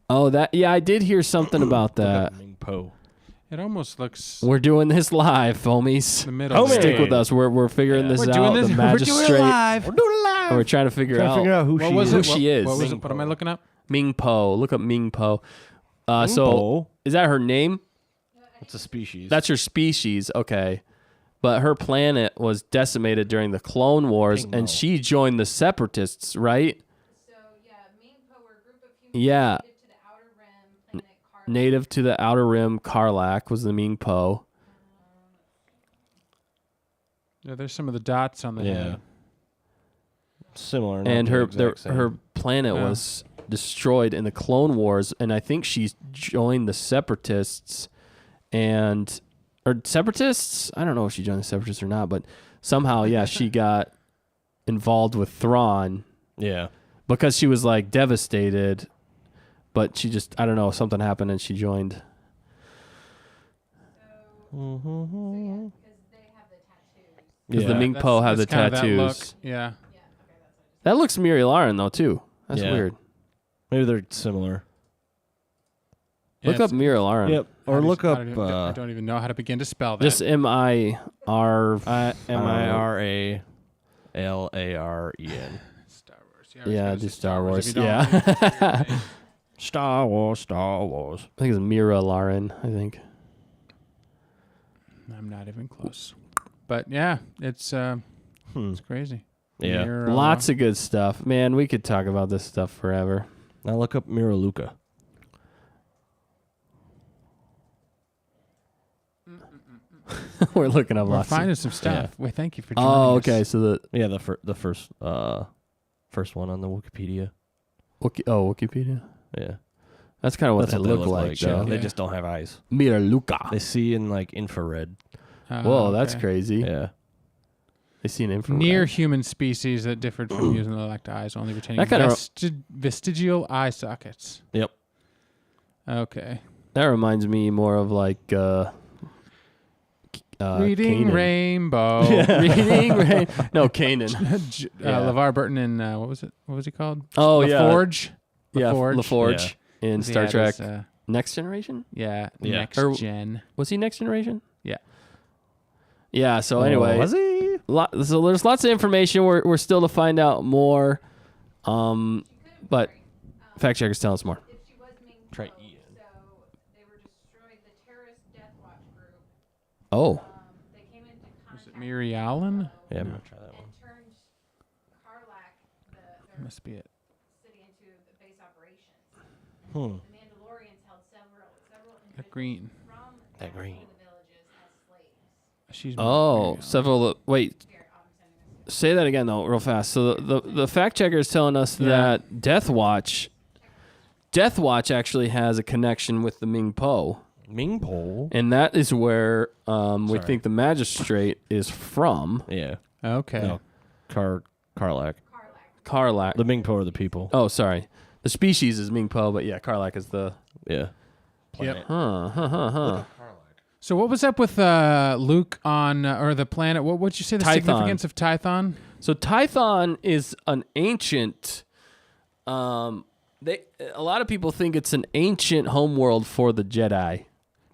Oh, that yeah, I did hear something about Look that. up Ming Po. It almost looks We're doing this live, homies. the middle. Homie! there. Stick with us. We're figuring this We're out. doing this. The We're doing it magistrate. We're doing it live. And we're trying to figure Trying out, to figure out who What she was is. Who it? she is. What was Ming it? What am I Po. looking up? Ming Po. Look up Ming Po. Ming So Po. is that her name? It's a species. That's her species. Okay. But her planet was decimated during the Clone Wars, Ping and Mo. she joined the Separatists, right? So yeah, Ming Po were a group of humans Yeah. native to the Outer Rim, planet native to the Outer Rim, Karlak was the Ming Po. Yeah, there's some of the dots on the head. Similar. not And the exact same. her planet Yeah. was destroyed in the Clone Wars, and I think she joined the Separatists, or Separatists. I don't know if she joined the Separatists or not, but somehow, yeah, she got involved with Thrawn Yeah. because she was like devastated, but she just, I don't know, something happened and she joined. Because they have the tattoos. Because the Yeah. Ming Po have the that's kinda that look. tattoos. Yeah. Yeah, okay, that's what I That looks Mirilaran though too. That's Yeah. weird. Maybe they're similar. Look up Mirilaran. Yep. How Or do you- look I up don't I don't even know how to begin to spell that. Just M-I-R. Miralaran. Star Wars. Yeah, it's just gonna Star say Wars. if you don't Yeah. like it. Star Wars. Star Wars. I think it's Mirilaran, I think. I'm not even close. But yeah, it's crazy. Yeah. Lots of good stuff. Man, we could talk about this stuff forever. Now look up Miraluka. We're looking up We're lots. finding some stuff. Wait, thank you for joining Oh, us. okay. So Yeah, the first one on the Wikipedia. Wikipedia. Yeah. That's kind of what That's they what look they look like, like. Joe. Yeah. They Yeah. just don't have eyes. Miraluka. They see in like infrared. Whoa, that's okay. crazy. Yeah. They see an infrared. Near human species that differed from using the elect eyes, only retaining That kinda- vestigial eye sockets. Yep. Okay. That reminds me more of like Reading Kanan. Rainbow. Reading Rain. No, Kanan. Yeah. LeVar Burton in what was it? What was he called? Oh, yeah. LaForge. Yeah, LaForge. LaForge in He Star had Trek. his, Next Generation? yeah. Yeah. Next Or- gen. Was he Next Generation? Yeah. Yeah, so anyway. was he? So there's lots of information. We're still to find out more. But fact checkers tell us more. If she was Ming Try Po, Ian. so they were destroyed. The terrorist Death Watch group. Oh. They came into Was it contact Miri Allen? Yeah, I'm gonna try that one. and turned Karlak, their Must be it. city, into the base operations. Hmm. The Mandalorians held several That individuals green. from That green. the villages as slaves. She's Oh, Miri several. Wait, Here, I'm sending this. say that again though, real fast. So the fact checker is telling us Yeah. that Death Watch actually has a connection with the Ming Po, Ming Po. and that is where we Sorry. think the magistrate is from. Yeah. Allen. Okay. No. Karlak. Karlak. Karlak. The Ming Po are the people. Oh, sorry. The species is Ming Po, but yeah, Karlak is the. Yeah. Yep. Huh. So what was up with Luke on or the planet? What would you say the Tython. significance of Tython? So Tython is an ancient. A lot of people think it's an ancient homeworld for the Jedi.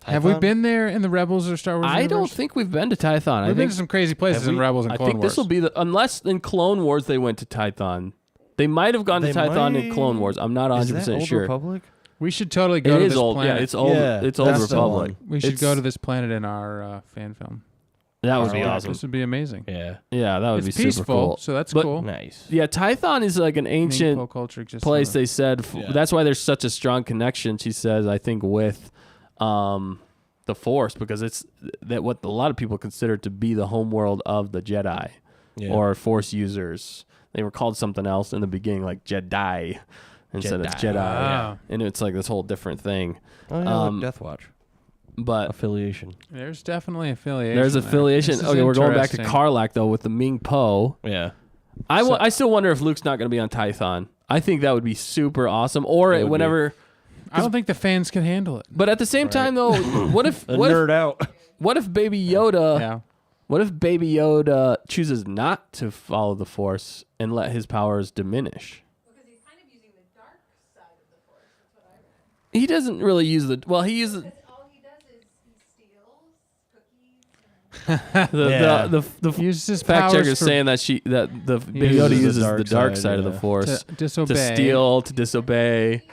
Have we Tython? been there in the Rebels or Star Wars? I don't universe? think we've been to Tython. We've been to some crazy places in Rebels and I Clone think Wars. this will be unless in Clone Wars they went to Tython. They might have gone to They Tython in might- Clone Wars. I'm not Is 100% that Old sure. Republic? We should totally It go to is this old. planet. Yeah, it's old. Yeah, it's Old that's the Republic. one. We should It's- go to this planet in our fan film. That would be Alright. awesome. This would be amazing. Yeah. Yeah, that would It's be super peaceful, cool. so that's But- cool. Nice. Yeah, Tython is like an Ming ancient Po culture exists place. in the- They said Yeah. that's why there's such a strong connection. She says, I think with the Force, because it's that what a lot of people consider to be the homeworld of the Jedi Yeah. or Force users. They were called something else in the beginning, like Jedi, instead of Jedi. Jedi. Ah. And it's like this whole different thing. Oh, yeah, look, Um, Death Watch. But Affiliation. There's definitely affiliation. there's there. affiliation. This is Okay, we're going back to interesting. Karlak though with the Ming Po. Yeah. I still wonder if Luke's not going to be on Tython. I think that would be super awesome. Or It would whenever. I don't think the fans can handle it. But at the same time, though, what if Nerd out. what if Baby Yoda? Yeah. What if Baby Yoda chooses not to follow the Force and let his powers diminish? Because he's kind of using the dark side of the Force. That's what I read. He doesn't really use the. Well, he uses Because all he does is he steals cookies. Yeah. the Uses his fact powers checker for- saying that the Baby uses Yoda the uses dark the dark side, side of the yeah. Force to disobey. to steal, to disobey,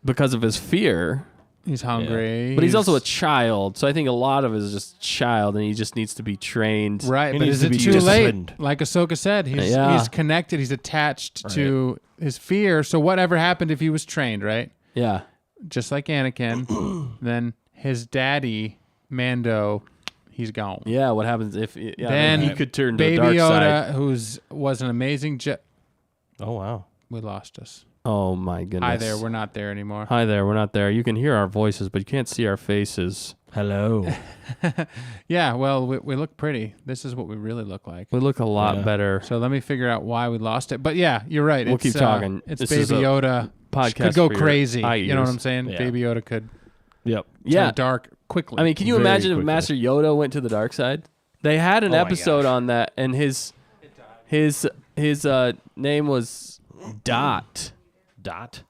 because of his fear. He's hungry. But he's also a child, so I think a lot of it is just child, and he just needs to be trained. right. He But needs is to it be too disciplined. late? Like Ahsoka said, he's Yeah. he's connected. He's attached to his fear. So whatever happened if he was trained, right? Yeah. just like Anakin, then his daddy, Mando, he's gone. Yeah, what happens if then he could turn to the Baby dark Yoda, side? was an amazing Oh, wow. We lost us. Oh my goodness. Hi there, we're not there anymore. Hi there, we're not there. You can hear our voices, but you can't see our faces. Hello. Yeah, well, we look pretty. This is what we really look like. We look a lot better. So let me figure out why we lost it. But yeah, you're right. We'll keep talking. It's This Baby is a Yoda. podcast Could go for your crazy. eye You know what ears. I'm saying? Yeah. Baby Yoda could Yep. turn dark quickly. I mean, can you Very imagine if quickly. Master Yoda went to the dark side? They had an Oh my episode gosh. on that, and his name was Dot. Dot.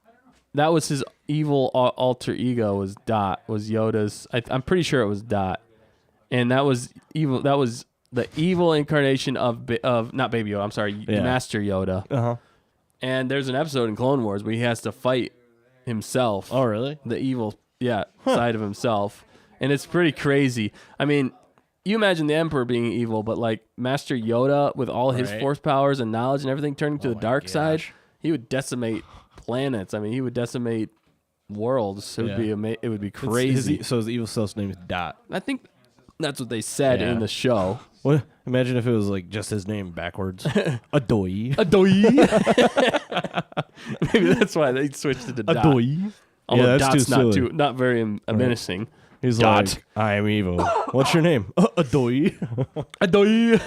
That was his evil alter ego. Was Dot? Was Yoda's? I'm pretty sure it was Dot, and that was evil. That was the evil incarnation of not Baby Yoda. I'm sorry, Yeah. Master Yoda. Uh-huh. And there's an episode in Clone Wars where he has to fight himself. Oh, really? The evil, side of himself, and it's pretty crazy. I mean, you imagine the Emperor being evil, but like Master Yoda with all his Right. force powers and knowledge and everything turning to the my dark side, gosh. he would decimate planets. I mean, he would decimate worlds. It would Yeah. be it would be crazy. So his evil self's name is Dot. I think that's what they said Yeah. in the show. What? Imagine if it was like just his name backwards. Adoy. Adoy. Maybe that's why they switched it to Dot. Adoy. Although Yeah, that's Dot's too silly. not very menacing. He's Dot. like, I am evil. What's your name? Adoy. Adoy.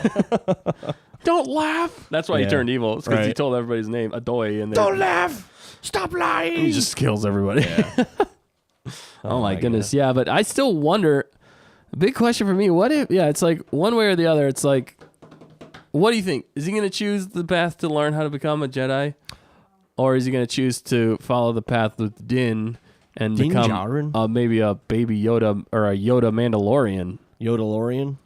Don't laugh. That's why he Yeah. turned evil. It's because he Right. told everybody his name, Adoy, and Don't laugh. Stop lying. he just kills everybody. Oh my my goodness. Yeah, but I still wonder. A big question for me. What if? Yeah, it's like one way or the other. It's like, what do you think? Is he going to choose the path to learn how to become a Jedi, or is he going to choose to follow the path with Din and Din become Djarin? maybe a baby Yoda or a Yoda Mandalorian? Yodalorian.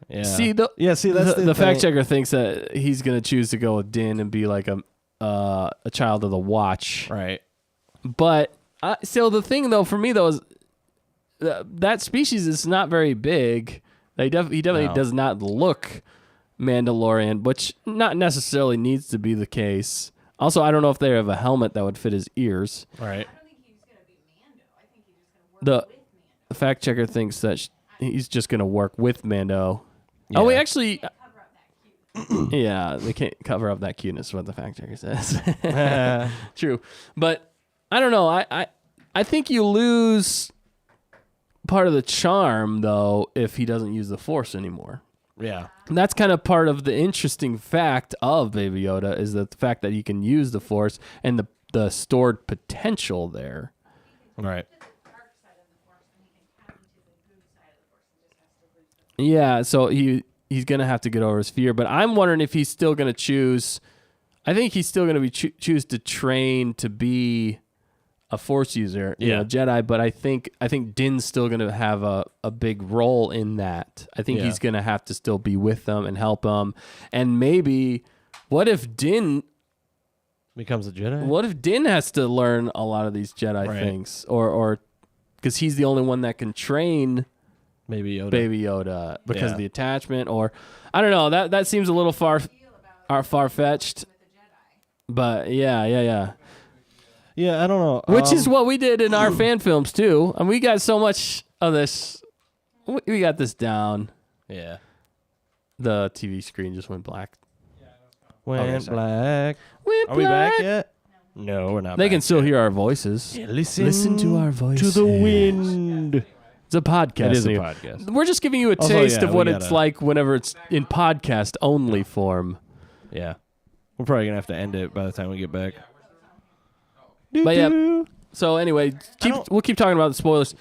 Yeah. See, yeah. See, that's the fact checker thinks that he's going to choose to go with Din and be like a child of the Watch. Right. But so the thing though for me though is that species is not very big. He definitely No. does not look Mandalorian, which not necessarily needs to be the case. Also, I don't know if they have a helmet that would fit his ears. Right. I don't think he's going to be Mando. I think he's just going to work with Mando. The fact checker thinks that he's just going to work with Mando. Yeah. Oh, we actually, Cover up that cute. yeah, they can't cover up that cuteness. What the fact checker says. True, but I don't know. I think you lose part of the charm though if he doesn't use the Force anymore. Yeah. And that's kind of part of the interesting fact of Baby Yoda is that the fact that he can use the Force and the stored potential there. Right. The dark side of the Force, and he can tap into the good side of the Force and just has to lose the Yeah, so he's gonna have to get over his fear, but I'm wondering if he's still gonna choose. I think he's still gonna be choose to train to be a Force user, you know, Jedi. But I think Din's still gonna have a big role in that. I think he's gonna have to still be with them and help them. And maybe, what if Din Becomes a Jedi. What if Din has to learn a lot of these Jedi things, or because he's the only one that can train Maybe Yoda. Baby Yoda because Yeah. of the attachment, or I don't know. That seems a little far fetched. But yeah. Yeah, I don't know. Which is what we did in our fan films too, and we got so much of this. We got this down. Yeah. The TV screen just went black. Went black. Went Are we back black. yet? No, we're not. They back can still yet. hear our voices. Yeah, listen. Listen to our To voices. the wind. It's a podcast. It is a anyway. podcast. We're just giving you a Also, taste yeah, of what we it's gotta- like whenever it's in podcast only form. Yeah. We're probably gonna have to end it by the time we get back. But yeah. So anyway, we'll keep talking about the spoilers.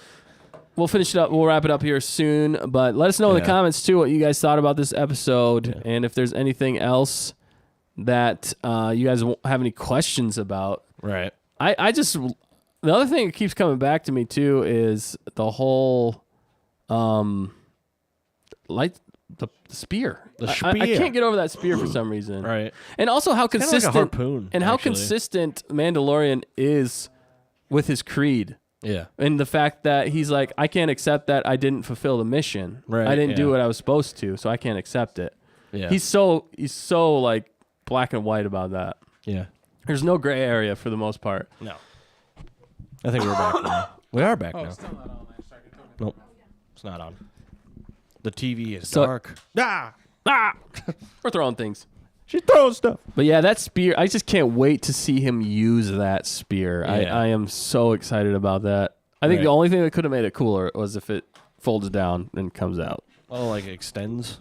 We'll finish it up. We'll wrap it up here soon. But let us know in the Yeah. comments too what you guys thought about this episode, and if there's anything else that you guys have any questions about. Right. I just the other thing that keeps coming back to me too is the whole like the spear. The I spear. can't get over that spear for some reason. Right. And also how Kinda like a consistent harpoon, and how actually. consistent Mandalorian is with his creed. Yeah. And the fact that he's like, I can't accept that I didn't fulfill the mission. Right, I didn't do yeah. what I was supposed to, so I can't accept it. Yeah. He's so like black and white about that. yeah. There's no gray area for the most part. No. I think we're back now. We are back now. Still not on there. Sorry, I told you. Nope. It's not on. The TV is So- dark. We're throwing things. She's throwing stuff. But yeah, that spear, I just can't wait to see him use that spear. Yeah. I am so excited about that. I think Right. the only thing that could have made it cooler was if it folds down and comes out. Oh, like extends.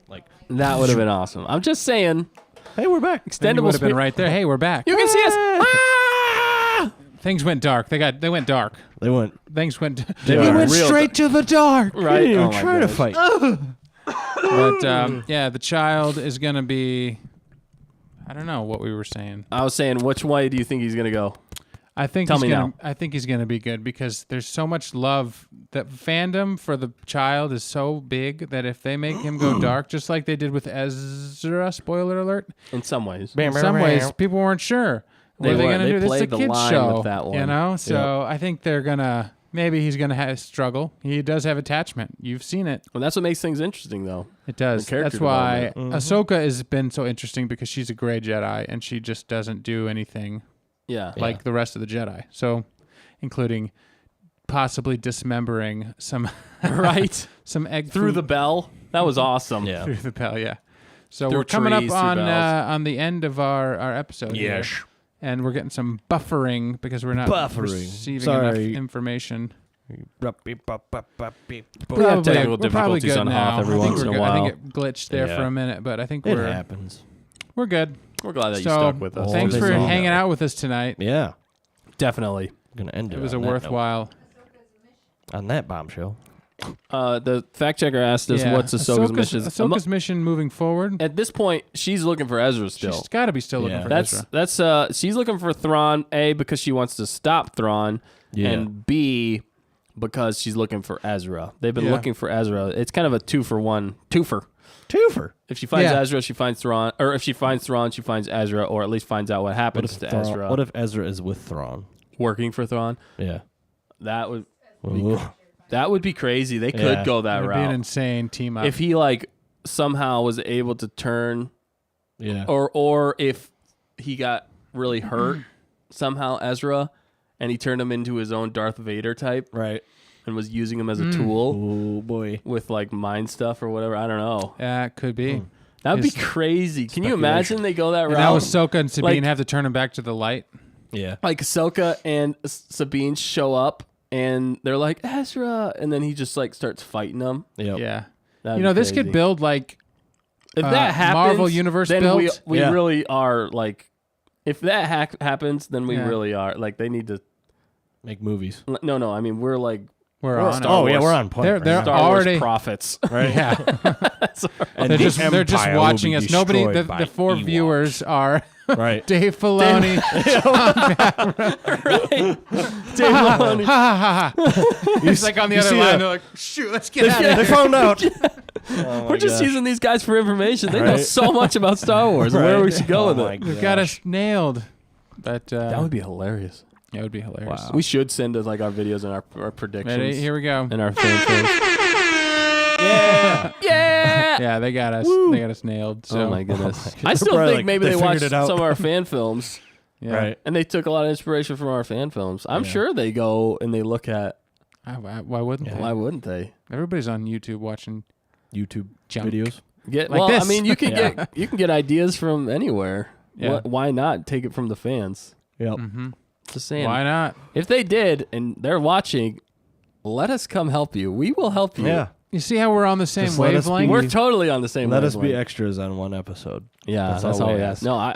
Like, That would have been awesome. I'm just saying, hey, we're back. Then you extendable would have been spear. right there. Hey, we're back. You can see us. Ah! Things went dark. They went dark. They went. Things went. They we were went real straight to the dark. They Right. didn't even Oh my try to gosh. fight. But yeah, the child is gonna be. I don't know what we were saying. I was saying, which way do you think he's going to go? I think Tell he's me gonna, now. I think he's gonna be good because there's so much love. That fandom for the child is so big that if they make him go dark, just like they did with Ezra, spoiler alert. In some ways. In some ways, people weren't sure. What They are they weren't. gonna They do? This is a played the kids line show, with that you one. know. So I think they're gonna. Maybe he's gonna struggle. He does have attachment. You've seen it. Well, that's what makes things interesting, though. It does. The character That's why development. Ahsoka has been so interesting because she's a gray Jedi and she just doesn't do anything Yeah. like the rest of the Jedi. So, including possibly dismembering some Right. some egg Through food the bell. That was awesome. Yeah. through the bell. Yeah. So Through we're coming up trees, through on bells. the end of our episode. here. Yes. And we're getting some buffering because we're not Buffering. receiving Sorry. enough information. We have Probably, technical we're probably difficulties good on now. Hoth every I think once we're in a good. I think while. it glitched there Yeah. for a minute, but I think It we're happens. good. We're glad that you So stuck with us. thanks All for day long. hanging out with us tonight. Yeah. Definitely. I'm gonna end it. It was a on that note. worthwhile. On that bombshell. The fact checker asked us, Yeah. what's Ahsoka's mission? Ahsoka's mission moving forward. At this point, she's looking for Ezra still. She's got to be still looking Yeah. for That's Ezra. she's looking for Thrawn, A, because she wants to stop Thrawn, Yeah. and B, because she's looking for Ezra. They've been Yeah. looking for Ezra. It's kind of a twofer. Twofer. If she finds Yeah. Ezra, she finds Thrawn, or if she finds Thrawn, she finds Ezra, or at least finds out what What happens if to Thrawn, Ezra. What if Ezra is with Thrawn? Working for Thrawn? Yeah. That would Ooh. be crazy. They could Yeah. go that It'd be an route. insane team up. If he like somehow was able to turn, Yeah. or if he got really hurt somehow, Ezra, and he turned him into his own Darth Vader type Right. and was using him as a tool Oh boy. with like mind stuff or whatever. I don't know. yeah, it could be. That would be His- crays. Can you imagine they go that And route? now Ahsoka and Sabine Like- have to turn him back to the light. Yeah. Like Ahsoka and Sabine show up and they're like Ezra, and then he just like starts fighting them. Yep. Yeah. That'd You know, be this could crazy. build like If that happens, Marvel Universe then built. we Yeah. really are like. If that happens, then we Yeah. really are like. They need to. Make movies. No. I mean, we're like we're We're on. Star it. Oh yeah, Wars. we're on point. They're- right they're now. Star already- Wars prophets. right. Yeah. And they're the just Empire will watching be us. Nobody. destroyed The by four Ewoks. viewers are Right. Dave Filoni. Dave Ha Filoni. ha ha. He's like on the you other see line. that? They're like, shoot, let's get out of They here. found out. We're just using these guys for information. They know Right. so much about Star Wars and where we should go with it. They've got us nailed. But That would be hilarious. that would be hilarious. Wow. We should send us like our videos and our predictions Ready? Here we go. and our fan films. Yeah. Yeah, they got us. They got us nailed. So Oh my goodness. God. I still Probably think like, maybe they they figured watched it out. some of our fan films yeah. Right. and they took a lot of inspiration from our fan films. I'm Yeah. sure they go and they look at Why wouldn't they? why wouldn't they? Everybody's on YouTube watching. YouTube Junk. videos. Get Like well, this. I mean, you can Yeah. get ideas from anywhere. Yeah. Why not take it from the fans? Yep. Mm-hmm. Just saying. Why not? If they did and they're watching, let us come help you. We will help you. Yeah. You see how we're on the same Just let us be- wavelength? We're totally on the same Let us be wavelength. extras on one episode. Yeah, That's that's all all we we ask. ask. No, I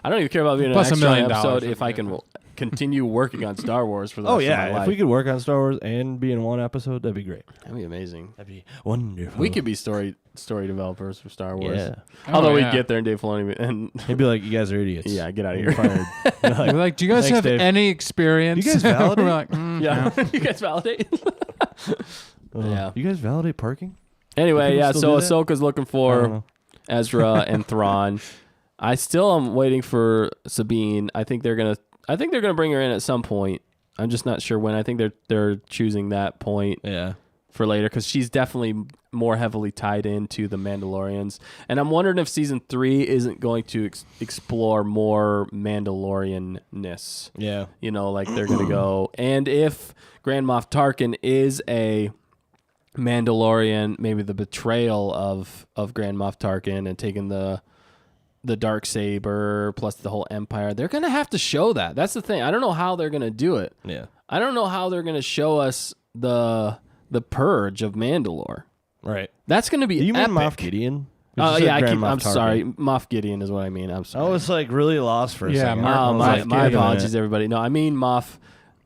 don't even care about being Plus an $1 extra million episode would if be I good. can continue working on Star Wars for the Oh rest of my yeah, life. if we could work on Star Wars and be in one episode, that'd be great. That'd be amazing. That'd be wonderful. We could be story developers for Star Wars. Yeah. Although Oh, we'd yeah. get there and Dave Filoni and He'd be like, "You guys are idiots." yeah, get out of You're here. fired. You're like, We're like, do you guys Thanks, have Dave. any experience? You guys validate? We're like, Yeah, you guys validate. Yeah. You guys validate parking? Anyway, people yeah. still So do that? Ahsoka's looking I don't for know. Ezra and Thrawn. I still am waiting for Sabine. I think they're gonna bring her in at some point. I'm just not sure when. I think they're choosing that point. Yeah. for later because she's definitely more heavily tied into the Mandalorians. And I'm wondering if season 3 isn't going to explore more Mandalorian-ness. Yeah. You know, like they're going to go. And if Grand Moff Tarkin is a Mandalorian, maybe the betrayal of Grand Moff Tarkin and taking the Darksaber plus the whole Empire, they're going to have to show that. That's the thing. I don't know how they're going to do it. Yeah. I don't know how they're going to show us the purge of Mandalore. Right. That's going to be You epic. mean Moff Gideon? Oh yeah, I'm Tarkin. sorry. Moff Gideon is what I mean. I'm I sorry. was like really lost for a Yeah, second. Mark I Oh, was my like, my wait a apologies, minute. everybody. No, I mean Moff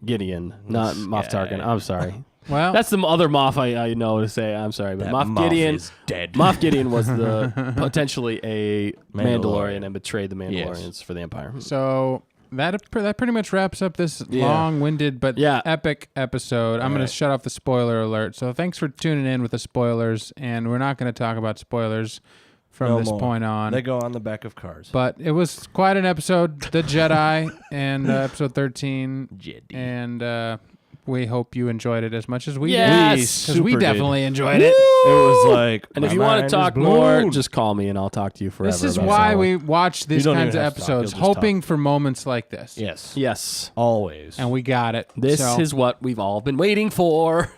Gideon, not Moff guy. Tarkin. I'm sorry. Well, That's the other Moff I know to say. I'm sorry, but That Moff Moff Gideon is dead. Moff Gideon was the potentially a Mandalorian Mandalorian. and betrayed the Mandalorians for the Empire. so that pretty much wraps up this Yeah. long-winded but Yeah. epic episode. I'm going to shut off the spoiler alert. So thanks for tuning in with the spoilers, and we're not going to talk about spoilers from No this more. point on. They go on the back of cars. But it was quite an episode, The Jedi, and episode 13, Jedi. and we hope you enjoyed it as much as we Yes. did. Because we Super did. definitely enjoyed it. It was like, And if my you want mind to is talk more, blown. just call me and I'll talk to you forever. This is about why Star Wars. we watch these don't kinds of even have to talk, episodes, you'll just hoping for moments like this. Yes. Yes. Always. And we got it. This So, is what we've all been waiting for.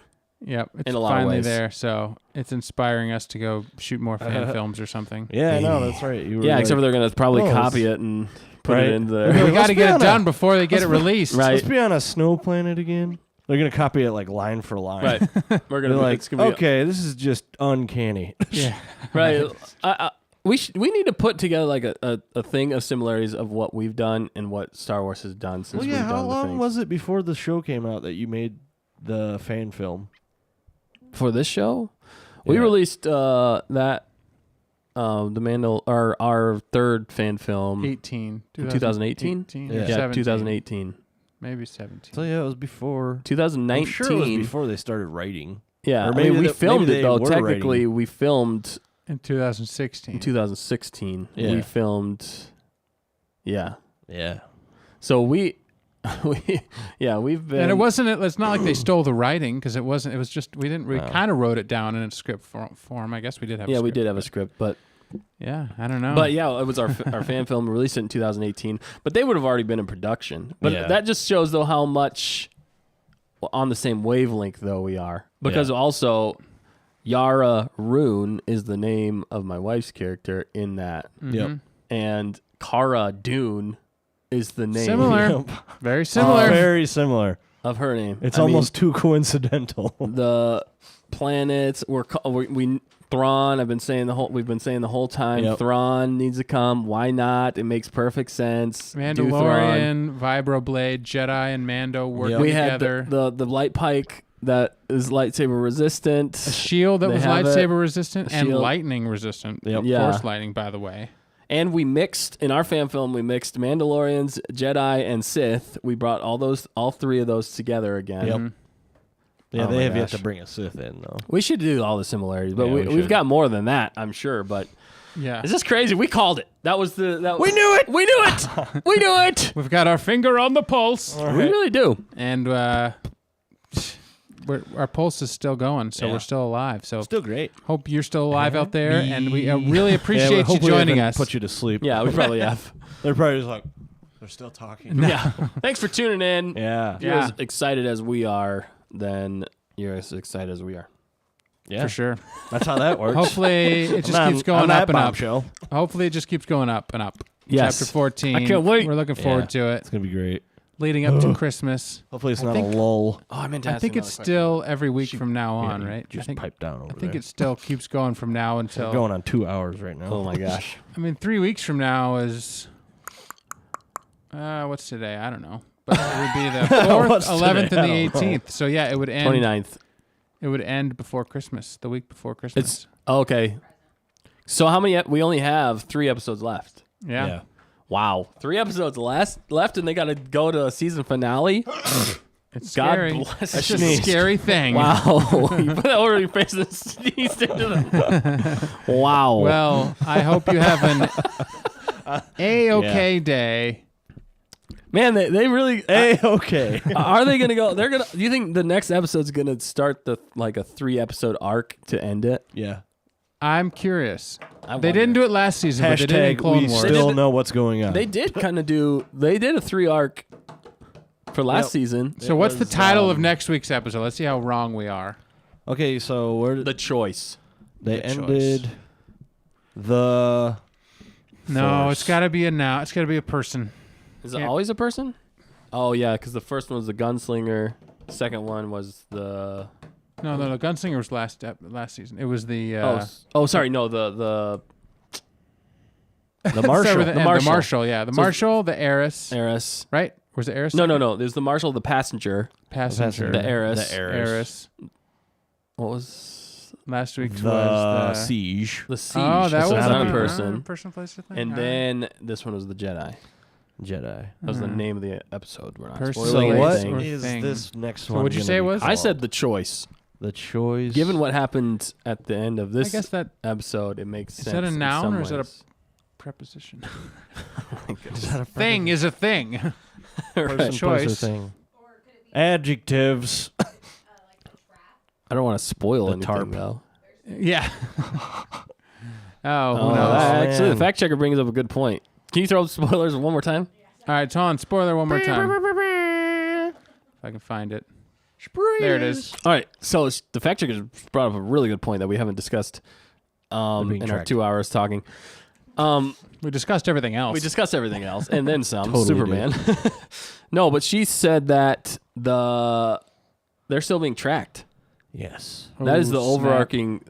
yep, it's in a lot of finally ways. there. So it's inspiring us to go shoot more fan films or something. Yeah, I know. That's right. You were Yeah, like, except for they're going to probably Oh, copy it and put right. it into Yeah, there. We got let's to be get it on a- done before they get it released. Right. Let's be on a snow planet again. They're going to copy it like line for line. Right. We're They're going to like, it's gonna be okay, this is just uncanny. Yeah. right. We need to put together like a thing of similarities of what we've done and what Star Wars has done since Well, we've yeah, done how the long things. was it before the show came out that you made the fan film? For this show? We Yeah. released the our third fan film 18. 2018? 18 Yeah. or Yeah, 17. 2018. Maybe 17. So yeah, it was before. 2019. I'm sure it was before they started writing. Yeah, Or I maybe mean, we that- filmed maybe it they though. were Technically, writing. we filmed In 2016. in 2016. Yeah. We filmed, yeah. Yeah. So we've been. And it wasn't. It's not like they stole the writing because it wasn't. It was just we didn't. We kind of wrote it down in a script form. I guess we did have. Yeah, a we script, did have a but- script, but Yeah, I don't know. But yeah, it was our fan film released in 2018. But they would have already been in production. But Yeah. that just shows though how much on the same wavelength though we are. Because also Yara Rune is the name of my wife's character in that, Yep. and Cara Dune is the name Similar. Very similar. Very similar. of her name. It's I mean, almost too coincidental. the planets we Thrawn. We've been saying the whole time. Yep. Thrawn needs to come. Why not? It makes perfect sense. Do Thrawn. Mandalorian, Vibroblade, Jedi, and Mando working We had together. the light pike that is lightsaber resistant. a shield that They was have it. lightsaber resistant A and shield. lightning resistant. Yep. Yeah. Force lightning, by the way. And we mixed in our fan film. We mixed Mandalorians, Jedi, and Sith. We brought all three of those together again. Yep. Mhm. Yeah, Oh they my have yet gosh. to bring a Sith in though. We should do all the similarities, but Yeah, we we've should. got more than that, I'm sure. But Yeah. it's just crazy. We called it. That was the. We knew it! We knew it. We knew it. We've got our finger on the pulse. We really do. And our pulse is still going, so Yeah. we're still alive. So Still great. hope you're still alive out there, and we really Yeah, appreciate you hopefully we joining haven't us. Put you to sleep. Yeah, we probably have. They're probably just like they're still talking. Yeah. Thanks for tuning in. Yeah. If you're Yeah. as excited as we are, then you're as excited as we are. Yeah. For sure. That's how that works. Hopefully, it just keeps going up and up. Show. Hopefully, it just keeps going up and up. Yes. Chapter 14. I can't wait. We're looking forward to it. It's gonna be great. Leading up to Christmas. Hopefully it's I not think- a lull. Oh, I meant to I ask think you it's another still every week from now on, Yeah, right? Just I think, pipe down over I think there. it still keeps going from now until. We're going on 2 hours right now. question. Oh my gosh. I mean, 3 weeks from now is. What's today? I don't know. But it would be the 4th, What's 11th, today? and I the don't know. 18th. So yeah, it would end. 29th. It would end before Christmas, the week before Christmas. Okay. So how many? We only have 3 episodes left. Yeah. Wow. 3 episodes left, and they got to go to a season finale. It's God scary. bless It's just me. a scary thing. Wow. You put that over your face and sneezed into the. Wow. Well, I hope you have an A-okay day. Man, they really. Okay. Are they gonna go? They're gonna. Do you think the next episode's gonna start a 3-episode arc to end it? Yeah. I'm curious. They wonder. didn't do it last season, but they did it in Hashtag Clone we Wars. still know what's going on. They did kind of do. They did a 3 arc for last season. So what's the title of next week's episode? Let's see how wrong we are. Okay, so where did The choice. they The ended choice. the No, Force. it's got to be a now. It's got to be a person. Is it Yeah. always a person? Oh yeah, because the first one was the gunslinger. The second one was the. No, the Gunslinger was last season. It was the. Sorry, no, the the Marshal. The Marshal. Marshal, yeah, the Marshal, the heiress, heiress. right? Was it heiress? No. There's the marshal, the passenger, Passenger, the heiress. The heiress. heiress. What was Last week was The the Siege. the siege? Oh, that So was it's not a a- person. Person, place, or thing. And All right. then this one was the Jedi. Jedi. That was the name of the episode. We're not Person, spoiling So what place, anything. or is thing. this next So one? what'd you gonna say it be was? I said called? the choice. the choice. Given what happened at the end of I this guess that episode, it makes Is sense. that a in noun some or is that a- ways. preposition. Is that a Thing is a thing. person, Right. choice. place, or thing? Adjectives. I don't want to spoil The anything tarp. though. Yeah. Oh, who Oh, knows? actually, the man. fact checker brings up a good point. Can you throw up spoilers one more time? All right, Ton, spoiler one more time. If I can find it. There it is. All right, so the fact checker brought up a really good point that we haven't discussed being in our tracked. 2 hours talking. We discussed everything else. We discussed everything else and then some. Totally Superman. No, but she said that they're still being tracked. Yes. That is the Oh, snap. overarching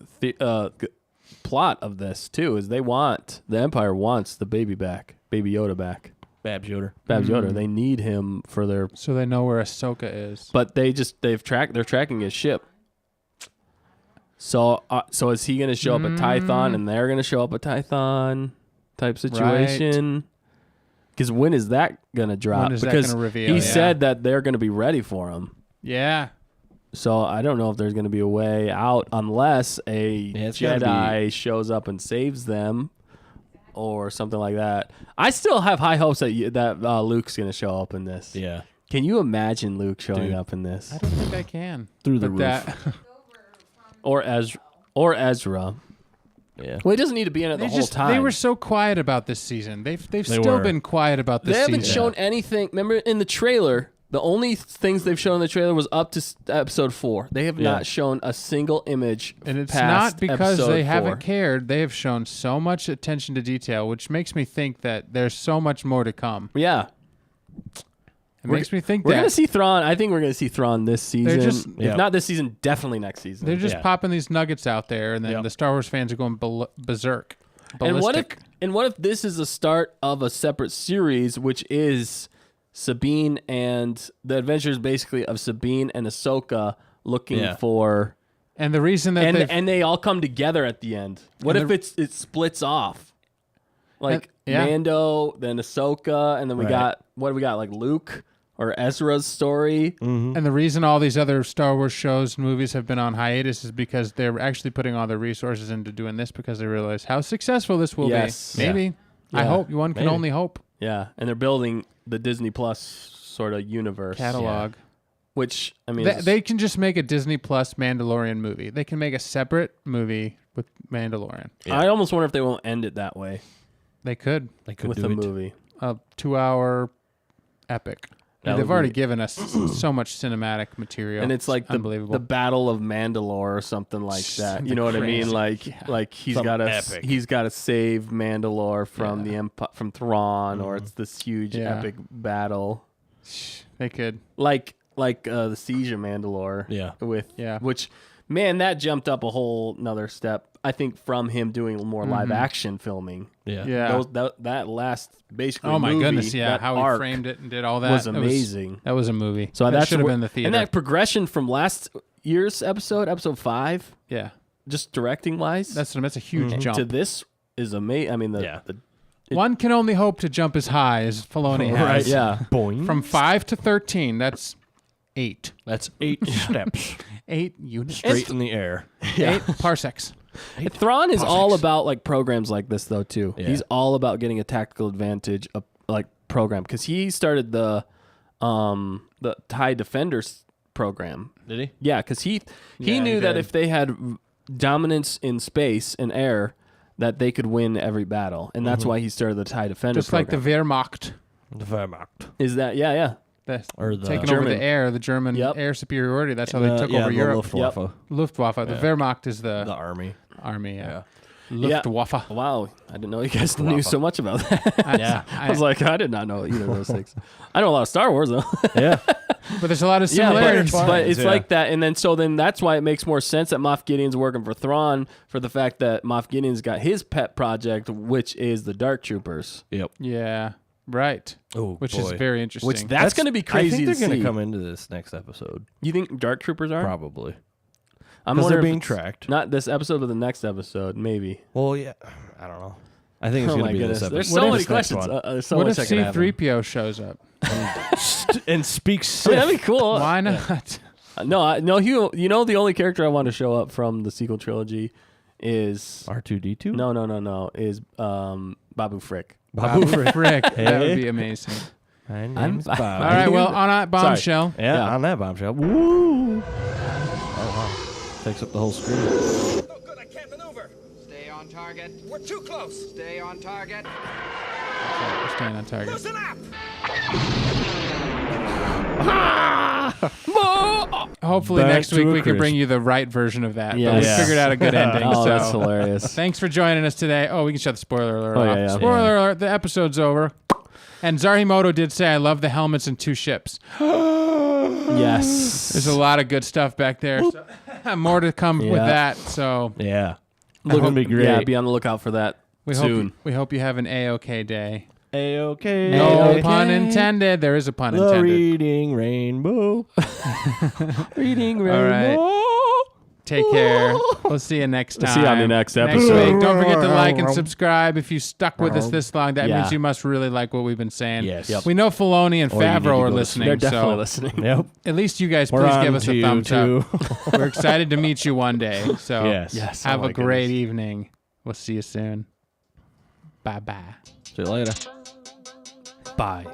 plot of this too. Is the Empire wants the baby Yoda back. Babs Yoder. Babs Yoda. They need him for their. So they know where Ahsoka is. But they're tracking his ship. So is he going to show up at Tython and they're going to show up at Tython type situation? Because when is that going to drop? When is that because gonna reveal? he Yeah. said that they're going to be ready for him. Yeah. So I don't know if there's going to be a way out unless a it's gotta Jedi shows up and saves them or something like that. I still have high hopes that Luke's going to show up in this. Yeah. Can you imagine Luke showing Dude. up in this? I don't think I can. Through the But roof. Or Ezra. Yeah. Well, he doesn't need to be in it the whole time. They were so quiet about this season. They've They still were. been quiet about this They haven't season. shown anything. Remember in the trailer, the only things they've shown in the trailer was up to episode 4. They have Yeah. not shown a single image. And it's past not because episode they 4. haven't cared. They have shown so much attention to detail, which makes me think that there's so much more to come. Yeah, It makes me think we're that gonna see Thrawn. I think we're gonna see Thrawn this season. just- if not this season, definitely next season. they're just Yeah. popping these nuggets out there, and then Yep. the Star Wars fans are going berserk. and Ballistic. what if this is the start of a separate series, which is Sabine and the adventures basically of Sabine and Ahsoka looking Yeah. for. And the reason that they've- And they all come together at the end. What And if it splits off? Like yeah. Mando, then Ahsoka, and then we Right. got what do we got? Like Luke or Ezra's story. and the reason all these other Star Wars shows and movies have been on hiatus is because they're actually putting all their resources into doing this because they realize how successful this will Yes. be. Maybe. I Yeah. hope. One can Maybe. only hope. Yeah, and they're building the Disney Plus sort of universe Catalog. which I mean, They can just make a Disney Plus Mandalorian movie. They can make a separate movie with Mandalorian. I almost wonder if they won't end it that way They could. They could with do the it. movie. A 2-hour epic. That They've would already be- given us so much cinematic material. And it's like unbelievable. the Battle of Mandalore or something like that. You The know what I crazy- mean? Like yeah. like he's Some got epic. to save Mandalore from the from Thrawn, or it's this huge Yeah. epic battle. They could. Like the Siege of Mandalore. Yeah. Yeah. Which, man, that jumped up a whole another step. I think from him doing more live action filming. Yeah. Yeah. That last basically. Oh my movie, goodness! Yeah, that how he arc framed it and did all that was That amazing. That was a movie. So that that should have been the theater. And that progression from last year's episode 5, yeah, just directing wise, that's a huge jump. to this is amazing. I mean, Yeah. One can only hope to jump as high as Filoni has. Right. yeah. Boing. From 5 to 13, that's 8. That's 8 steps 8 units. straight in the air. 8 parsecs. Thrawn is all about like programs like this though too. Yeah. He's all about getting a tactical advantage, like program because he started the TIE Defenders program. Did he? Yeah, because he Yeah, knew he that did. if they had prominence in space and air, that they could win every battle, and that's why he started the TIE Defender Just like the program. Wehrmacht. The Wehrmacht. Is that yeah? Or the Taking over German. the air, the German Yep. air superiority. That's how they took yeah, over the Europe. Luftwaffe. Luftwaffe. The Wehrmacht is The the army. army. Yeah. Yeah. Luftwaffe. Wow, I didn't know you guys knew so much about that. Yeah. I was like, I did not know either of those things. I know a lot of Star Wars though. Yeah. But there's a lot of Yeah, similarities. but it's Yeah. like that, and then that's why it makes more sense that Moff Gideon's working for Thrawn for the fact that Moff Gideon's got his pet project, which is the Dark Troopers. Yep. Yeah. Right. Oh, Which is boy. very interesting. Which that's going to be crazy I think to they're see. to come into this next episode. You think Dark Troopers are? Probably. I'm Because they're wondering if being it's tracked. Not this episode, but the next episode, maybe. Well, yeah. I don't know. I think it's Oh going my to be this goodness, episode. there's What so if- many This next questions. one. There's so what much if that could happen. C-3PO shows up? And speaks I mean, Sith. that'd be cool. Why not? No, you know the only character I want to show up from the sequel trilogy is R2D2? no is Babu Frick. Babu Frick. Frick. That Hey. would be amazing. My name's Bob. All right. Well, on a bombshell. Yeah, Yeah. on that bombshell. Woo! Oh, wow. Takes up the whole screen. Oh, good, I can't maneuver. Stay on target. We're too close. Stay on target. We're staying on target. Listen up. Hopefully Back next to week a we can bring crisp. you the right version of that. But Yes. we Yeah. figured out a good ending. Oh, so that's hilarious. thanks for joining us today. Oh, we can shut the spoiler alert Oh, off. yeah. Spoiler alert, the episode's over. And Zarhimoto did say, I love the helmets and two ships. Yes. There's a lot of good stuff back there. So, more to come with Yeah. that. So Yeah. That's going to be great. Yeah, be on the lookout for that we soon. hope you have an A-OK day. A-okay. No A-OK. pun intended. There is a pun The intended. reading rainbow. Reading All right. Take care. We'll see you next time. See you on the next Next episode. week. Don't forget to like and subscribe. If you stuck with us this long, that Yeah. means you must really like what we've been saying. Yes. Yep. We know Filoni and Or you need to Favreau go are to listening. They're definitely so listening. Yep. at least you guys We're please on give us to a you, thumbs too. up. We're excited to meet you one day. So Yes. Yes. have Oh a my great goodness. evening. We'll see you soon. Bye-bye. See you later. Bye.